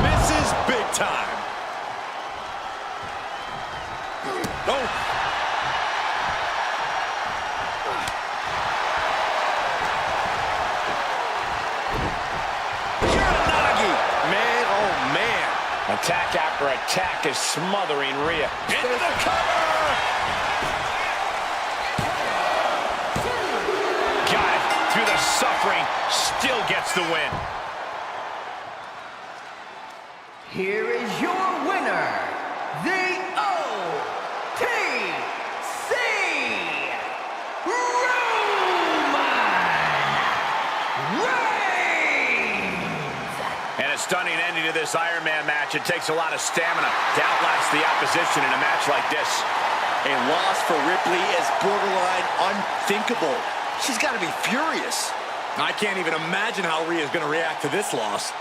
Misses big time. Oh. Uranagi. Man, oh man. Attack after attack is smothering Rhea. Into the cover! Got it. Through the suffering, still gets the win. Here is your winner, the OTC Roman Reigns! And a stunning ending to this Iron Man match. It takes a lot of stamina to outlast the opposition in a match like this. A loss for Ripley is borderline unthinkable. She's got to be furious. I can't even imagine how Rhea's going to react to this loss.